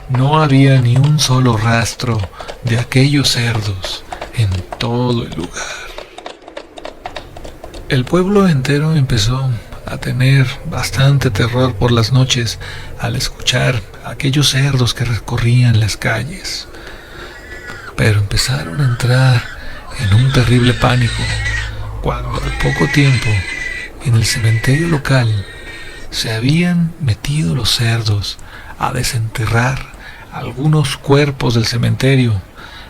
No había ni un solo rastro de aquellos cerdos en todo el lugar. El pueblo entero empezó a tener bastante terror por las noches al escuchar a aquellos cerdos que recorrían las calles. Pero empezaron a entrar en un terrible pánico cuando al poco tiempo en el cementerio local se habían metido los cerdos a desenterrar algunos cuerpos del cementerio,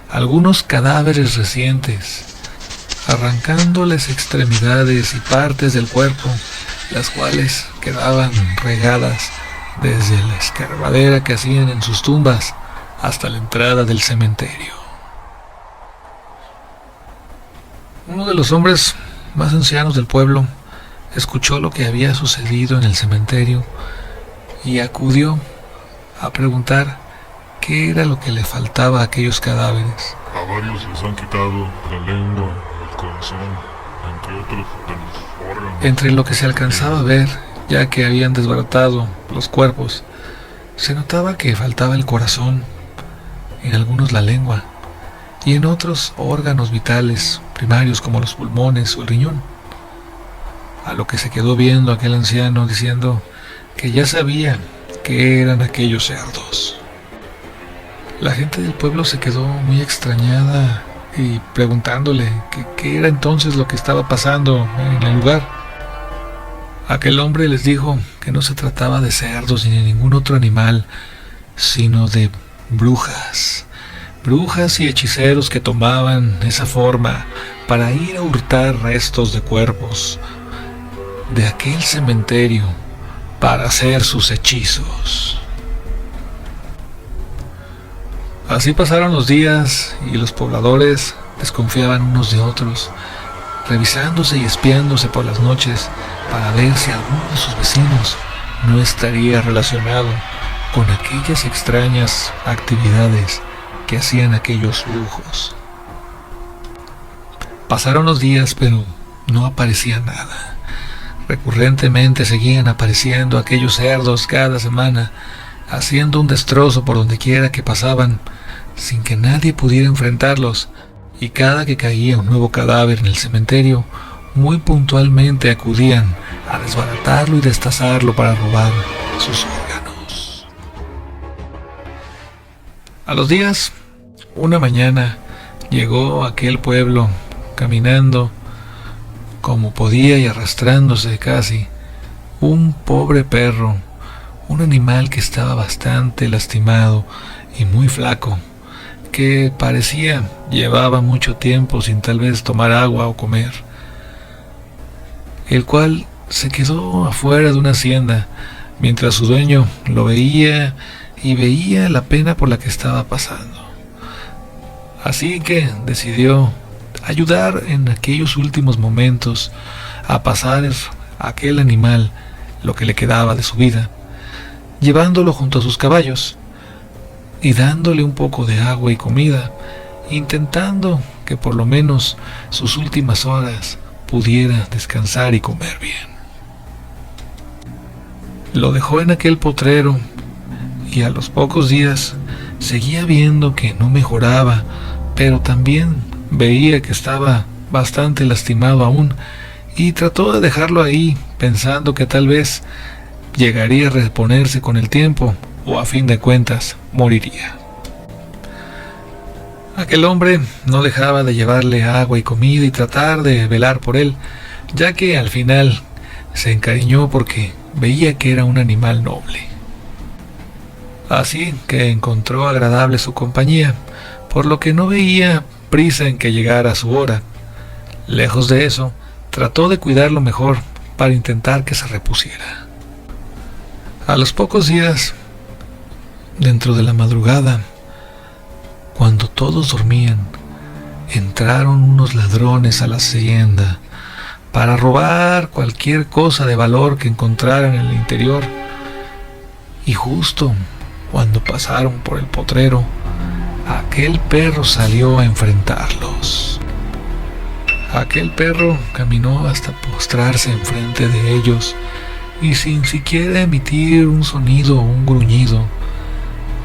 algunos cadáveres recientes, arrancándoles extremidades y partes del cuerpo, las cuales quedaban regadas desde la escarbadera que hacían en sus tumbas hasta la entrada del cementerio. Uno de los hombres más ancianos del pueblo escuchó lo que había sucedido en el cementerio y acudió a preguntar qué era lo que le faltaba a aquellos cadáveres. A varios les han quitado la lengua, el corazón, entre otros de los órganos. Entre lo que se alcanzaba a ver, ya que habían desbaratado los cuerpos, se notaba que faltaba el corazón, en algunos la lengua, y en otros órganos vitales primarios como los pulmones o el riñón. A lo que se quedó viendo aquel anciano diciendo que ya sabía qué eran aquellos cerdos. La gente del pueblo se quedó muy extrañada y preguntándole qué era entonces lo que estaba pasando en el lugar. Aquel hombre les dijo que no se trataba de cerdos ni de ningún otro animal, sino de brujas y hechiceros que tomaban esa forma para ir a hurtar restos de cuerpos de aquel cementerio para hacer sus hechizos. Así pasaron los días y los pobladores desconfiaban unos de otros, revisándose y espiándose por las noches para ver si alguno de sus vecinos no estaría relacionado con aquellas extrañas actividades que hacían aquellos brujos. Pasaron los días, pero no aparecía nada. Recurrentemente seguían apareciendo aquellos cerdos cada semana, haciendo un destrozo por donde quiera que pasaban, sin que nadie pudiera enfrentarlos, y cada que caía un nuevo cadáver en el cementerio, muy puntualmente acudían a desbaratarlo y destazarlo para robar sus órganos. A los días, una mañana, llegó a aquel pueblo caminando como podía y arrastrándose casi un pobre perro, un animal que estaba bastante lastimado y muy flaco, que parecía llevaba mucho tiempo sin tal vez tomar agua o comer, el cual se quedó afuera de una hacienda mientras su dueño lo veía y veía la pena por la que estaba pasando. Así que decidió ayudar en aquellos últimos momentos a pasar a aquel animal lo que le quedaba de su vida, llevándolo junto a sus caballos y dándole un poco de agua y comida, intentando que por lo menos sus últimas horas pudiera descansar y comer bien. Lo dejó en aquel potrero y a los pocos días seguía viendo que no mejoraba, pero también veía que estaba bastante lastimado aún y trató de dejarlo ahí pensando que tal vez llegaría a reponerse con el tiempo o a fin de cuentas moriría. Aquel hombre no dejaba de llevarle agua y comida y tratar de velar por él, ya que al final se encariñó porque veía que era un animal noble. Así que encontró agradable su compañía, por lo que no veía prisa en que llegara su hora. Lejos de eso, trató de cuidarlo mejor para intentar que se repusiera. A los pocos días, dentro de la madrugada, cuando todos dormían, entraron unos ladrones a la hacienda para robar cualquier cosa de valor que encontraran en el interior. Y justo cuando pasaron por el potrero, aquel perro salió a enfrentarlos. Aquel perro caminó hasta postrarse enfrente de ellos y sin siquiera emitir un sonido o un gruñido,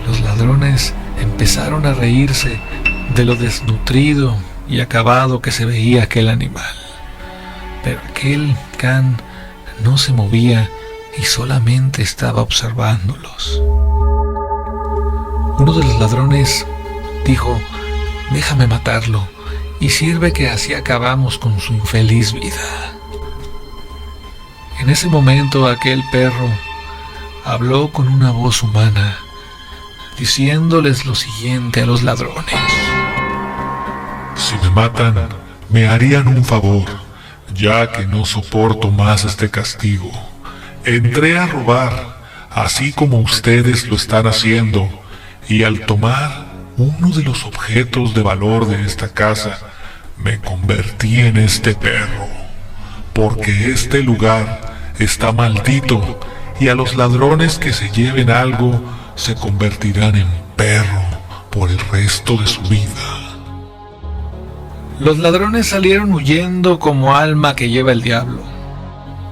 los ladrones empezaron a reírse de lo desnutrido y acabado que se veía aquel animal. Pero aquel can no se movía y solamente estaba observándolos. Uno de los ladrones dijo: «Déjame matarlo y sirve que así acabamos con su infeliz vida». En ese momento aquel perro habló con una voz humana, diciéndoles lo siguiente a los ladrones: Si me matan, me harían un favor, ya que no soporto más este castigo. Entré a robar, así como ustedes lo están haciendo, y al tomar uno de los objetos de valor de esta casa, me convertí en este perro, porque este lugar está maldito y a los ladrones que se lleven algo se convertirán en perro por el resto de su vida. Los ladrones salieron huyendo como alma que lleva el diablo,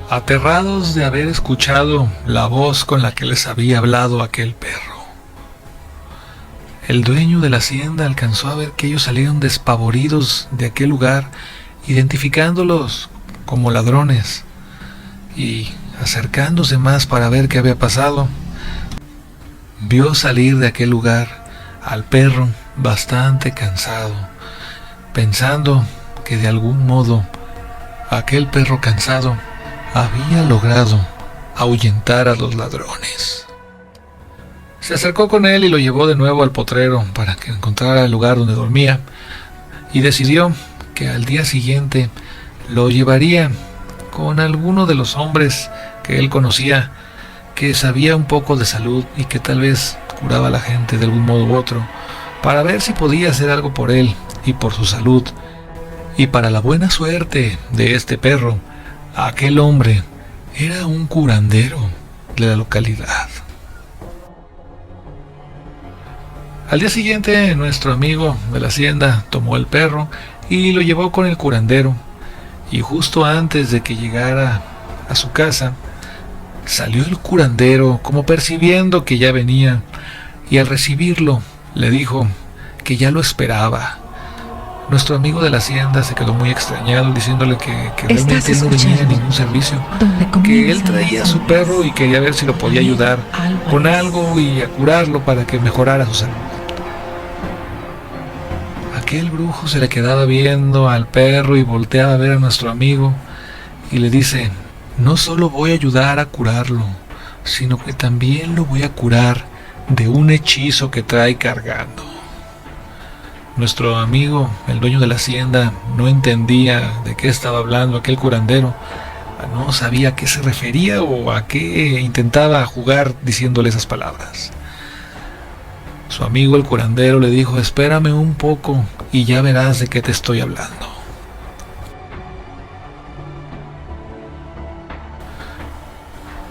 aterrados de haber escuchado la voz con la que les había hablado aquel perro. El dueño de la hacienda alcanzó a ver que ellos salieron despavoridos de aquel lugar, identificándolos como ladrones, y acercándose más para ver qué había pasado, vio salir de aquel lugar al perro bastante cansado, pensando que de algún modo aquel perro cansado había logrado ahuyentar a los ladrones. Se acercó con él y lo llevó de nuevo al potrero para que encontrara el lugar donde dormía, y decidió que al día siguiente lo llevaría con alguno de los hombres que él conocía, que sabía un poco de salud y que tal vez curaba a la gente de algún modo u otro, para ver si podía hacer algo por él y por su salud. Y para la buena suerte de este perro, aquel hombre era un curandero de la localidad. Al día siguiente, nuestro amigo de la hacienda tomó el perro y lo llevó con el curandero, y justo antes de que llegara a su casa, salió el curandero como percibiendo que ya venía, y al recibirlo le dijo que ya lo esperaba. Nuestro amigo de la hacienda se quedó muy extrañado, diciéndole que realmente no venía a ningún servicio, que él traía a su perro y quería ver si lo podía ayudar con algo y a curarlo para que mejorara su salud. aquel brujo se le quedaba viendo al perro y volteaba a ver a nuestro amigo y le dice: no solo voy a ayudar a curarlo, sino que también lo voy a curar de un hechizo que trae cargando. Nuestro amigo, el dueño de la hacienda, no entendía de qué estaba hablando aquel curandero. No sabía a qué se refería o a qué intentaba jugar diciéndole esas palabras. Su amigo el curandero le dijo: espérame un poco y ya verás de qué te estoy hablando.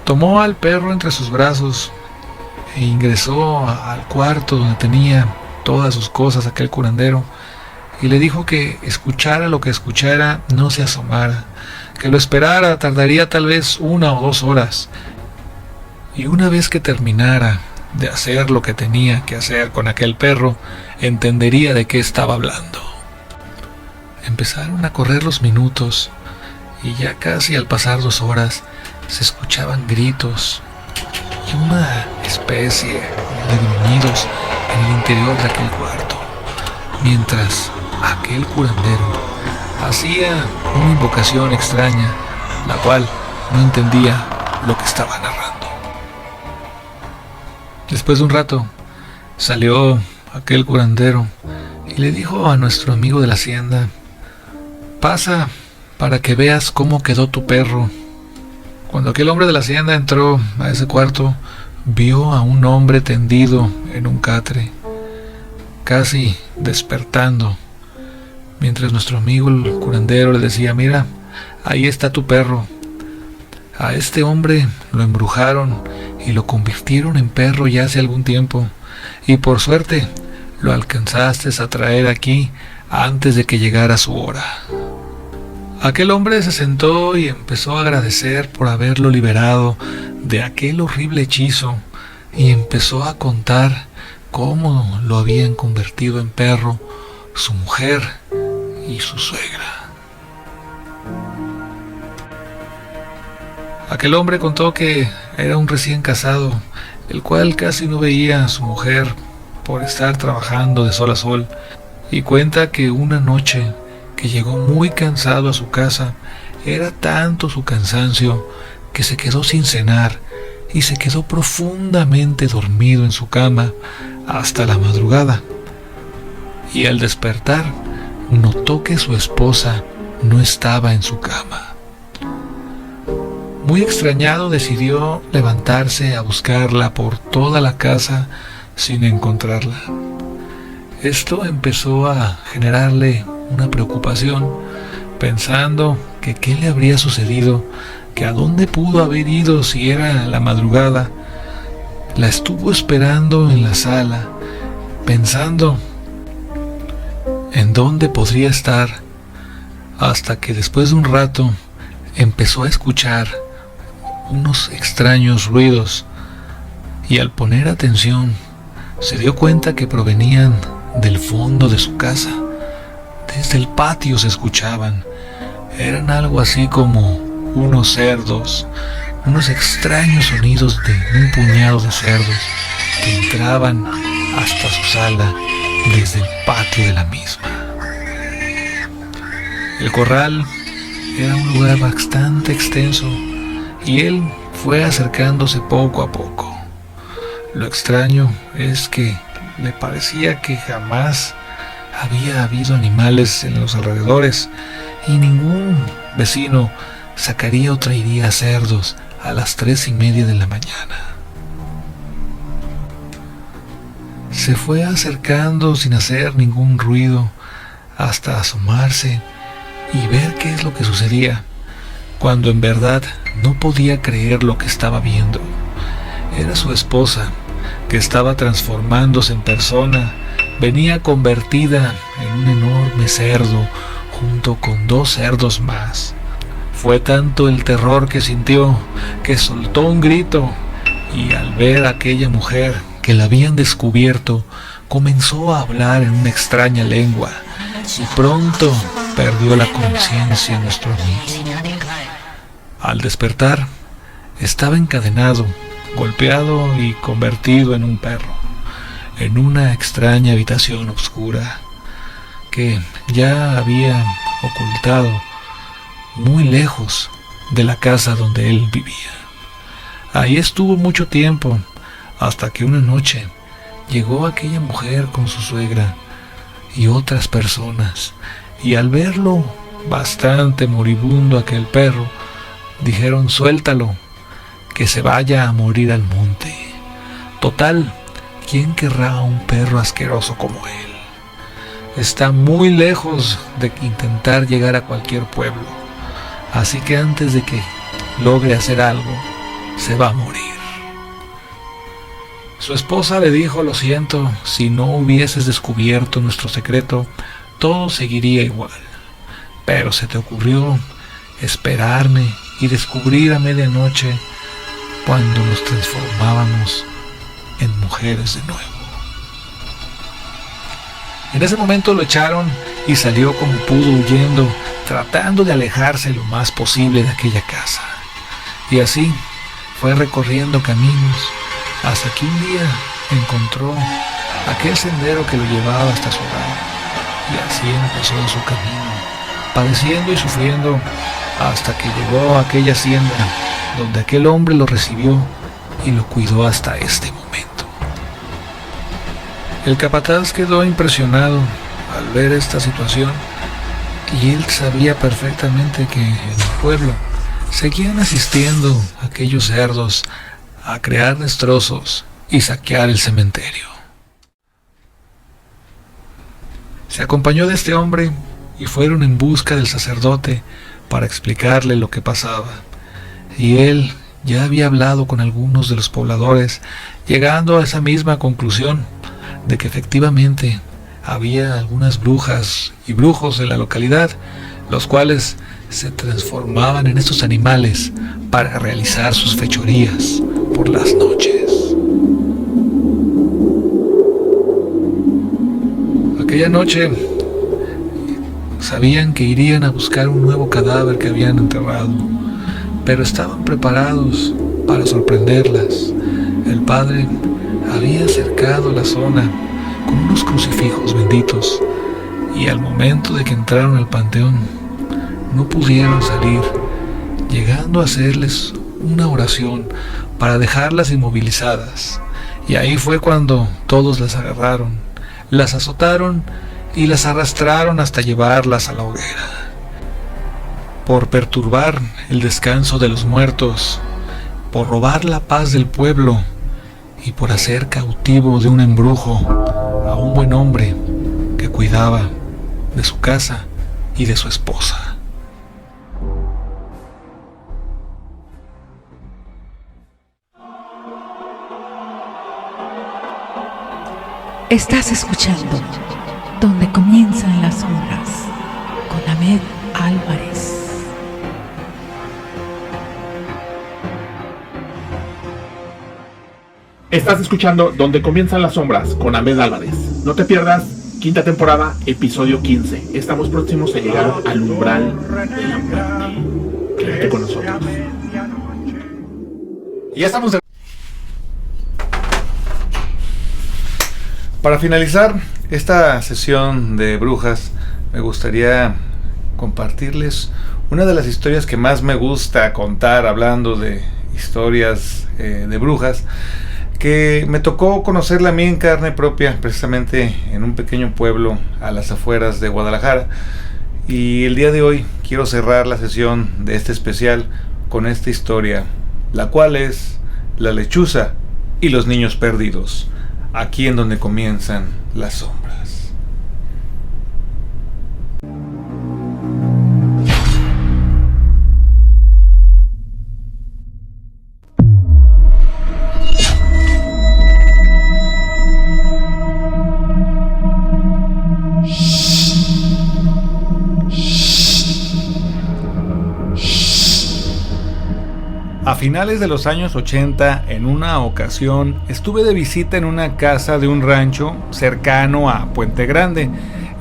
Tomó al perro entre sus brazos e ingresó al cuarto donde tenía todas sus cosas aquel curandero y le dijo que escuchara lo que escuchara, no se asomara, que lo esperara, tardaría tal vez 1 o 2 horas, y una vez que terminara de hacer lo que tenía que hacer con aquel perro, entendería de qué estaba hablando. Empezaron a correr los minutos y ya casi al pasar 2 horas se escuchaban gritos y una especie de gruñidos en el interior de aquel cuarto, mientras aquel curandero hacía una invocación extraña, la cual no entendía lo que estaba narrando. Después de un rato salió aquel curandero y le dijo a nuestro amigo de la hacienda: pasa para que veas cómo quedó tu perro. Cuando aquel hombre de la hacienda entró a ese cuarto, vio a un hombre tendido en un catre, casi despertando, mientras nuestro amigo el curandero le decía: mira, ahí está tu perro. A este hombre lo embrujaron y lo convirtieron en perro ya hace algún tiempo, y por suerte lo alcanzaste a traer aquí antes de que llegara su hora. Aquel hombre se sentó y empezó a agradecer por haberlo liberado de aquel horrible hechizo y empezó a contar cómo lo habían convertido en perro su mujer y su suegra. Aquel hombre contó que era un recién casado, el cual casi no veía a su mujer por estar trabajando de sol a sol, y cuenta que una noche que llegó muy cansado a su casa, era tanto su cansancio que se quedó sin cenar y se quedó profundamente dormido en su cama hasta la madrugada. Y al despertar, notó que su esposa no estaba en su cama. Muy extrañado, decidió levantarse a buscarla por toda la casa sin encontrarla. Esto empezó a generarle una preocupación, pensando que qué le habría sucedido, que a dónde pudo haber ido si era la madrugada. La estuvo esperando en la sala, pensando en dónde podría estar, hasta que después de un rato empezó a escuchar unos extraños ruidos, y al poner atención se dio cuenta que provenían del fondo de su casa. Desde el patio se escuchaban. Eran algo así como unos cerdos, unos extraños sonidos de un puñado de cerdos que entraban hasta su sala desde el patio de la misma. El corral era un lugar bastante extenso y él fue acercándose poco a poco. Lo extraño es que le parecía que jamás había habido animales en los alrededores y ningún vecino sacaría o traería cerdos a las 3:30 de la mañana. Se fue acercando sin hacer ningún ruido hasta asomarse y ver qué es lo que sucedía, cuando en verdad no podía creer lo que estaba viendo. Era su esposa, que estaba transformándose en persona. Venía convertida en un enorme cerdo junto con 2 cerdos más. Fue tanto el terror que sintió que soltó un grito, y al ver a aquella mujer que la habían descubierto, comenzó a hablar en una extraña lengua y pronto perdió la conciencia nuestro amigo. Al despertar, estaba encadenado, golpeado y convertido en un perro, en una extraña habitación oscura que ya había ocultado muy lejos de la casa donde él vivía. Ahí estuvo mucho tiempo, hasta que una noche llegó aquella mujer con su suegra y otras personas, y al verlo bastante moribundo aquel perro, dijeron: suéltalo, que se vaya a morir al monte. Total, ¿quién querrá a un perro asqueroso como él? Está muy lejos de intentar llegar a cualquier pueblo, así que antes de que logre hacer algo, se va a morir. Su esposa le dijo: lo siento, si no hubieses descubierto nuestro secreto, todo seguiría igual. Pero se te ocurrió esperarme y descubrir a medianoche cuando nos transformábamos en mujeres de nuevo. En ese momento lo echaron y salió como pudo, huyendo, tratando de alejarse lo más posible de aquella casa. Y así fue recorriendo caminos hasta que un día encontró aquel sendero que lo llevaba hasta su hogar. Y así empezó su camino, padeciendo y sufriendo, hasta que llegó a aquella hacienda donde aquel hombre lo recibió y lo cuidó hasta este momento. El capataz quedó impresionado al ver esta situación, y él sabía perfectamente que en el pueblo seguían asistiendo aquellos cerdos a crear destrozos y saquear el cementerio. Se acompañó de este hombre y fueron en busca del sacerdote para explicarle lo que pasaba, y él ya había hablado con algunos de los pobladores, llegando a esa misma conclusión de que efectivamente había algunas brujas y brujos de la localidad, los cuales se transformaban en estos animales para realizar sus fechorías por las noches. Aquella noche sabían que irían a buscar un nuevo cadáver que habían enterrado, pero estaban preparados para sorprenderlas. El padre había cercado la zona con unos crucifijos benditos, y al momento de que entraron al panteón no pudieron salir, llegando a hacerles una oración para dejarlas inmovilizadas. Y ahí fue cuando todos las agarraron, las azotaron y las arrastraron hasta llevarlas a la hoguera. Por perturbar el descanso de los muertos, por robar la paz del pueblo y por hacer cautivo de un embrujo a un buen hombre que cuidaba de su casa y de su esposa. Estás escuchando Donde Comienzan las Sombras con Ahmed Álvarez. Estás escuchando Donde Comienzan las Sombras con Ahmed Álvarez. No te pierdas, quinta temporada, episodio 15. Estamos próximos a llegar al umbral de la muerte. Quédate con nosotros. Y ya estamos de... Para finalizar esta sesión de brujas, me gustaría compartirles una de las historias que más me gusta contar, hablando de historias de brujas, que me tocó conocerla a mí en carne propia, precisamente en un pequeño pueblo a las afueras de Guadalajara. Y el día de hoy quiero cerrar la sesión de este especial con esta historia, la cual es La lechuza y los niños perdidos, aquí en Donde Comienzan las Sombras. A finales de los años 80, en una ocasión, estuve de visita en una casa de un rancho cercano a Puente Grande,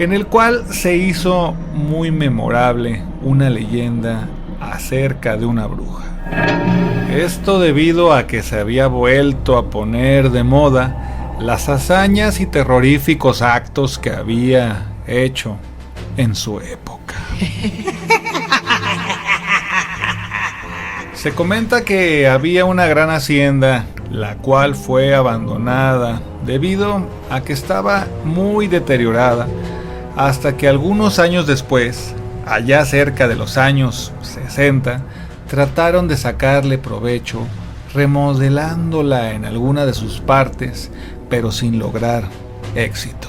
en el cual se hizo muy memorable una leyenda acerca de una bruja. Esto debido a que se había vuelto a poner de moda las hazañas y terroríficos actos que había hecho en su época. Se comenta que había una gran hacienda, la cual fue abandonada debido a que estaba muy deteriorada, hasta que algunos años después, allá cerca de los años 60, trataron de sacarle provecho, remodelándola en alguna de sus partes, pero sin lograr éxito.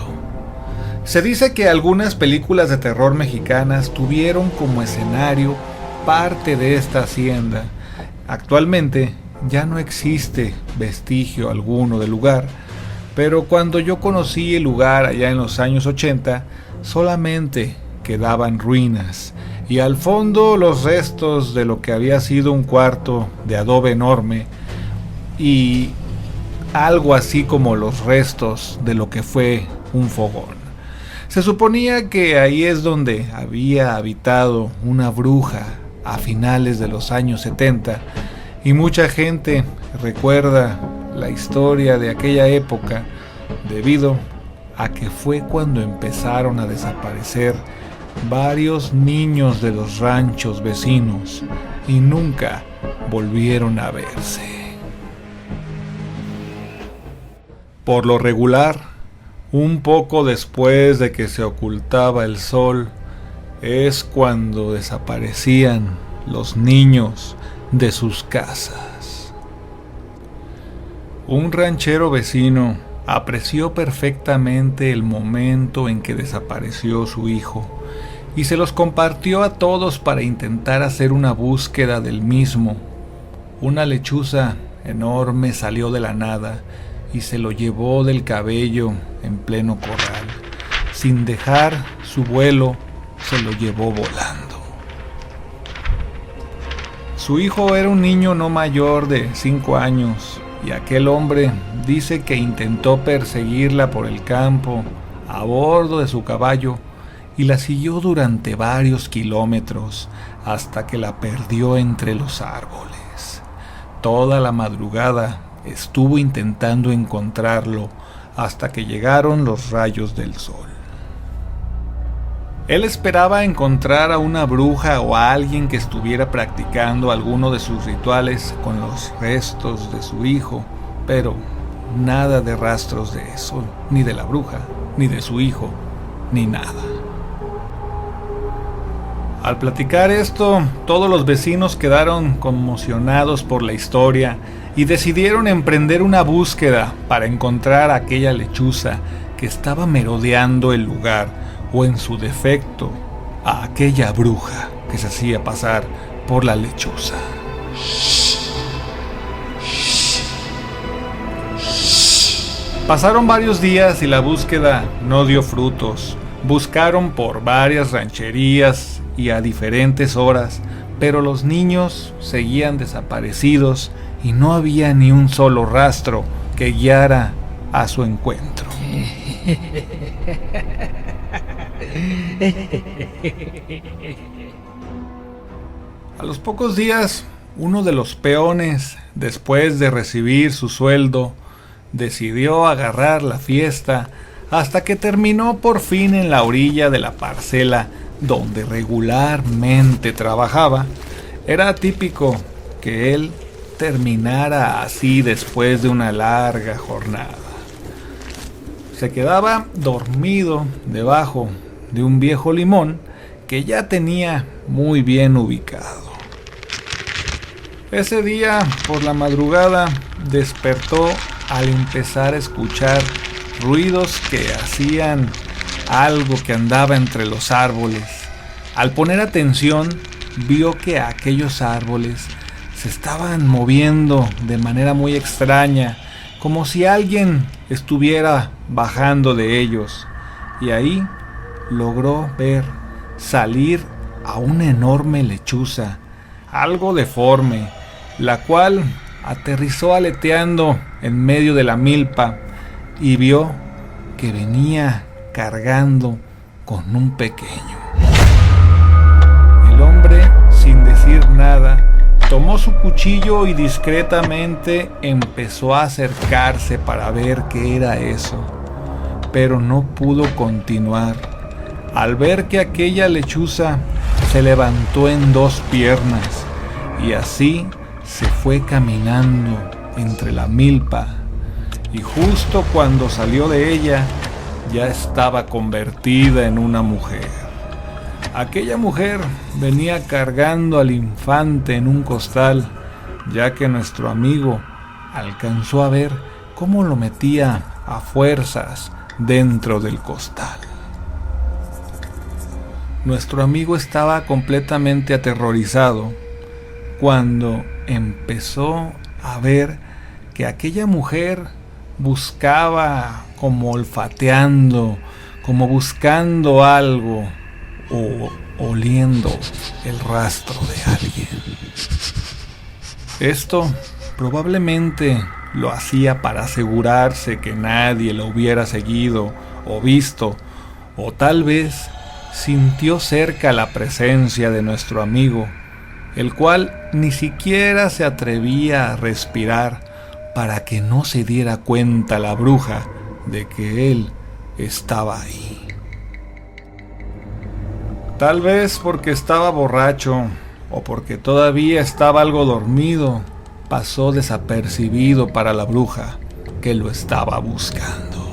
Se dice que algunas películas de terror mexicanas tuvieron como escenario parte de esta hacienda. Actualmente ya no existe vestigio alguno del lugar, pero cuando yo conocí el lugar allá en los años 80, solamente quedaban ruinas y al fondo los restos de lo que había sido un cuarto de adobe enorme y algo así como los restos de lo que fue un fogón. Se suponía que ahí es donde había habitado una bruja a finales de los años 70 y mucha gente recuerda la historia de aquella época debido a que fue cuando empezaron a desaparecer varios niños de los ranchos vecinos y nunca volvieron a verse. Por lo regular, un poco después de que se ocultaba el sol, es cuando desaparecían los niños de sus casas. Un ranchero vecino apreció perfectamente el momento en que desapareció su hijo y se los compartió a todos para intentar hacer una búsqueda del mismo. Una lechuza enorme salió de la nada y se lo llevó del cabello en pleno corral. Sin dejar su vuelo, se lo llevó volando. Su hijo era un niño no mayor de 5 años y aquel hombre dice que intentó perseguirla por el campo a bordo de su caballo y la siguió durante varios kilómetros hasta que la perdió entre los árboles. Toda la madrugada estuvo intentando encontrarlo hasta que llegaron los rayos del sol. Él esperaba encontrar a una bruja o a alguien que estuviera practicando alguno de sus rituales con los restos de su hijo, pero nada de rastros de eso, ni de la bruja, ni de su hijo, ni nada. Al platicar esto, todos los vecinos quedaron conmocionados por la historia y decidieron emprender una búsqueda para encontrar a aquella lechuza que estaba merodeando el lugar, o en su defecto, a aquella bruja que se hacía pasar por la lechuza. Pasaron varios días y la búsqueda no dio frutos. Buscaron por varias rancherías y a diferentes horas, pero los niños seguían desaparecidos y no había ni un solo rastro que guiara a su encuentro. A los pocos días, uno de los peones, después de recibir su sueldo, decidió agarrar la fiesta hasta que terminó por fin en la orilla de la parcela donde regularmente trabajaba. Era típico que él terminara así después de una larga jornada. Se quedaba dormido debajo de un viejo limón que ya tenía muy bien ubicado. Ese día, por la madrugada, despertó al empezar a escuchar ruidos que hacían algo que andaba entre los árboles. Al poner atención, vio que aquellos árboles se estaban moviendo de manera muy extraña, como si alguien estuviera bajando de ellos, y ahí logró ver salir a una enorme lechuza, algo deforme, la cual aterrizó aleteando en medio de la milpa y vio que venía cargando con un pequeño. El hombre, sin decir nada, tomó su cuchillo y discretamente empezó a acercarse para ver qué era eso, pero no pudo continuar. al ver que aquella lechuza se levantó en 2 piernas y así se fue caminando entre la milpa, y justo cuando salió de ella ya estaba convertida en una mujer. Aquella mujer venía cargando al infante en un costal, ya que nuestro amigo alcanzó a ver cómo lo metía a fuerzas dentro del costal. Nuestro amigo estaba completamente aterrorizado cuando empezó a ver que aquella mujer buscaba, como olfateando, como buscando algo o oliendo el rastro de alguien. Esto probablemente lo hacía para asegurarse que nadie lo hubiera seguido o visto, o tal vez sintió cerca la presencia de nuestro amigo, el cual ni siquiera se atrevía a respirar para que no se diera cuenta la bruja de que él estaba ahí. Tal vez porque estaba borracho o porque todavía estaba algo dormido, pasó desapercibido para la bruja que lo estaba buscando.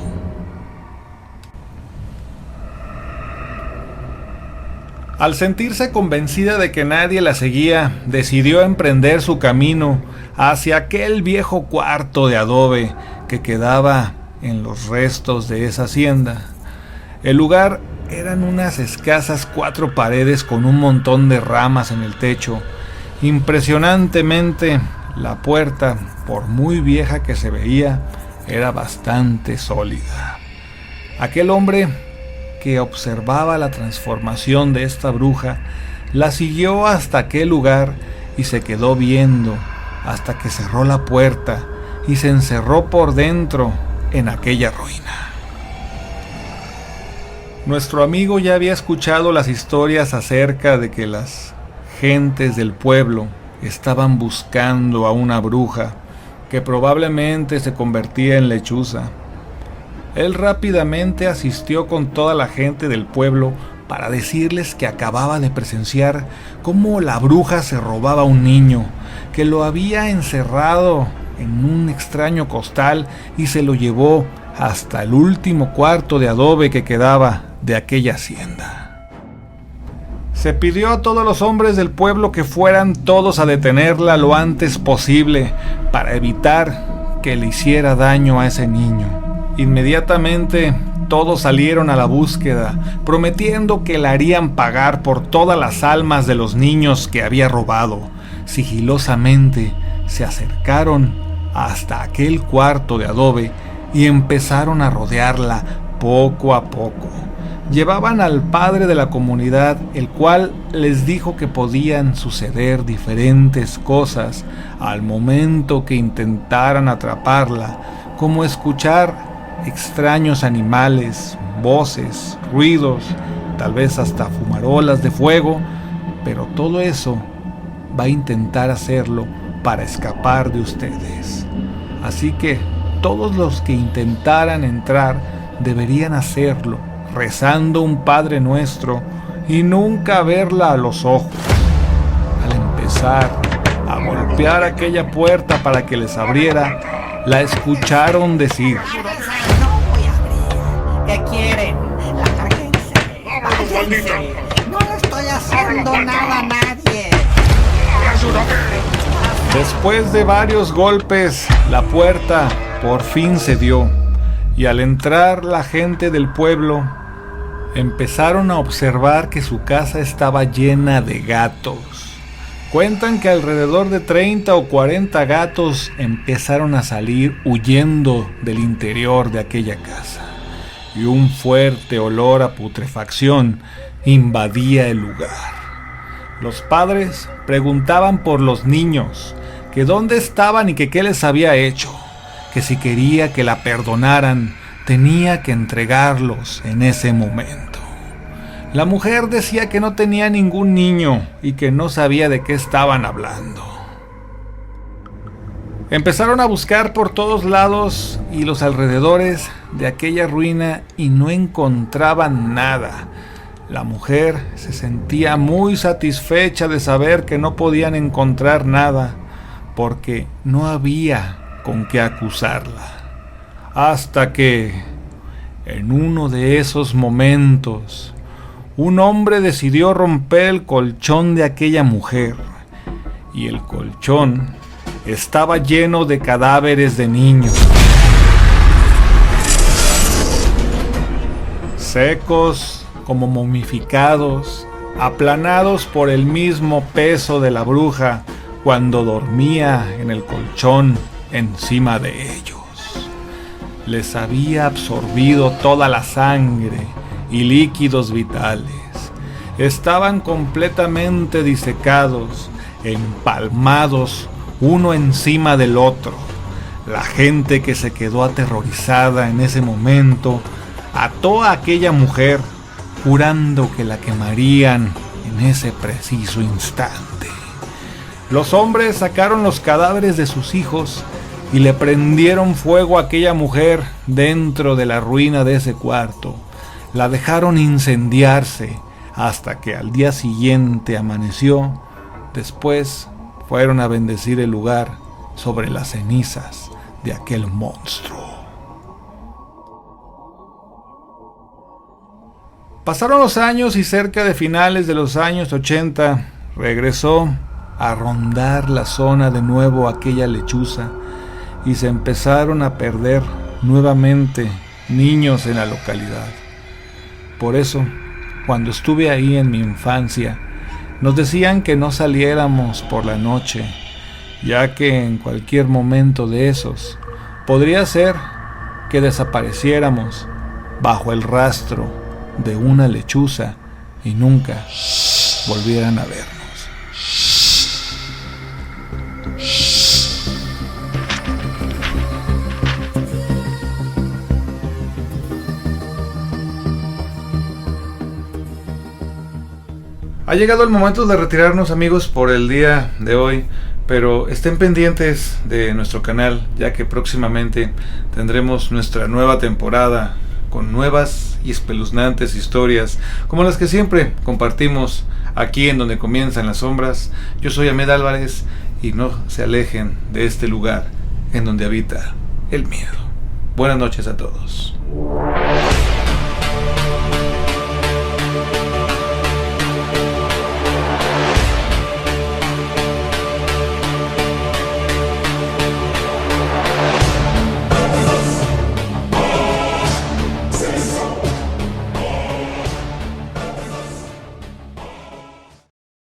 Al sentirse convencida de que nadie la seguía, decidió emprender su camino hacia aquel viejo cuarto de adobe que quedaba en los restos de esa hacienda. El lugar eran unas escasas 4 paredes con un montón de ramas en el techo. Impresionantemente, la puerta, por muy vieja que se veía, era bastante sólida. Aquel hombre que observaba la transformación de esta bruja la siguió hasta aquel lugar y se quedó viendo hasta que cerró la puerta y se encerró por dentro en aquella ruina. Nuestro amigo ya había escuchado las historias acerca de que las gentes del pueblo estaban buscando a una bruja que probablemente se convertía en lechuza. Él rápidamente asistió con toda la gente del pueblo para decirles que acababa de presenciar cómo la bruja se robaba a un niño, que lo había encerrado en un extraño costal y se lo llevó hasta el último cuarto de adobe que quedaba de aquella hacienda. Se pidió a todos los hombres del pueblo que fueran todos a detenerla lo antes posible para evitar que le hiciera daño a ese niño. Inmediatamente todos salieron a la búsqueda, prometiendo que la harían pagar por todas las almas de los niños que había robado. Sigilosamente se acercaron hasta aquel cuarto de adobe y empezaron a rodearla poco a poco. Llevaban al padre de la comunidad, el cual les dijo que podían suceder diferentes cosas al momento que intentaran atraparla, como escuchar extraños animales, voces, ruidos, tal vez hasta fumarolas de fuego, pero todo eso va a intentar hacerlo para escapar de ustedes. Así que todos los que intentaran entrar deberían hacerlo rezando un Padre Nuestro y nunca verla a los ojos. Al empezar a golpear aquella puerta para que les abriera, la escucharon decir: ¿qué quieren? Lárguense, váyanse. No le estoy haciendo nada a nadie. Después de varios golpes, la puerta por fin cedió, y al entrar la gente del pueblo, empezaron a observar que su casa estaba llena de gatos. Cuentan que alrededor de 30 o 40 gatos empezaron a salir huyendo del interior de aquella casa, y un fuerte olor a putrefacción invadía el lugar. Los padres preguntaban por los niños, que dónde estaban y que qué les había hecho, que si quería que la perdonaran, tenía que entregarlos en ese momento. La mujer decía que no tenía ningún niño y que no sabía de qué estaban hablando. Empezaron a buscar por todos lados y los alrededores de aquella ruina y no encontraban nada. La mujer se sentía muy satisfecha de saber que no podían encontrar nada, porque no había con qué acusarla. Hasta que, en uno de esos momentos, un hombre decidió romper el colchón de aquella mujer, y el colchón estaba lleno de cadáveres de niños, secos como momificados, aplanados por el mismo peso de la bruja cuando dormía en el colchón encima de ellos. Les había absorbido toda la sangre y líquidos vitales. Estaban completamente disecados, empalmados uno encima del otro. La gente que se quedó aterrorizada en ese momento ató a aquella mujer, jurando que la quemarían en ese preciso instante. Los hombres sacaron los cadáveres de sus hijos y le prendieron fuego a aquella mujer dentro de la ruina de ese cuarto. La dejaron incendiarse hasta que al día siguiente amaneció. Después fueron a bendecir el lugar sobre las cenizas de aquel monstruo. Pasaron los años y cerca de finales de los años 80 regresó a rondar la zona de nuevo aquella lechuza y se empezaron a perder nuevamente niños en la localidad. Por eso, cuando estuve ahí en mi infancia, nos decían que no saliéramos por la noche, ya que en cualquier momento de esos podría ser que desapareciéramos bajo el rastro de una lechuza y nunca volvieran a vernos. Ha llegado el momento de retirarnos, amigos, por el día de hoy, pero estén pendientes de nuestro canal, ya que próximamente tendremos nuestra nueva temporada con nuevas y espeluznantes historias, como las que siempre compartimos aquí en Donde Comienzan las Sombras. Yo soy Ahmed Álvarez y no se alejen de este lugar en donde habita el miedo. Buenas noches a todos.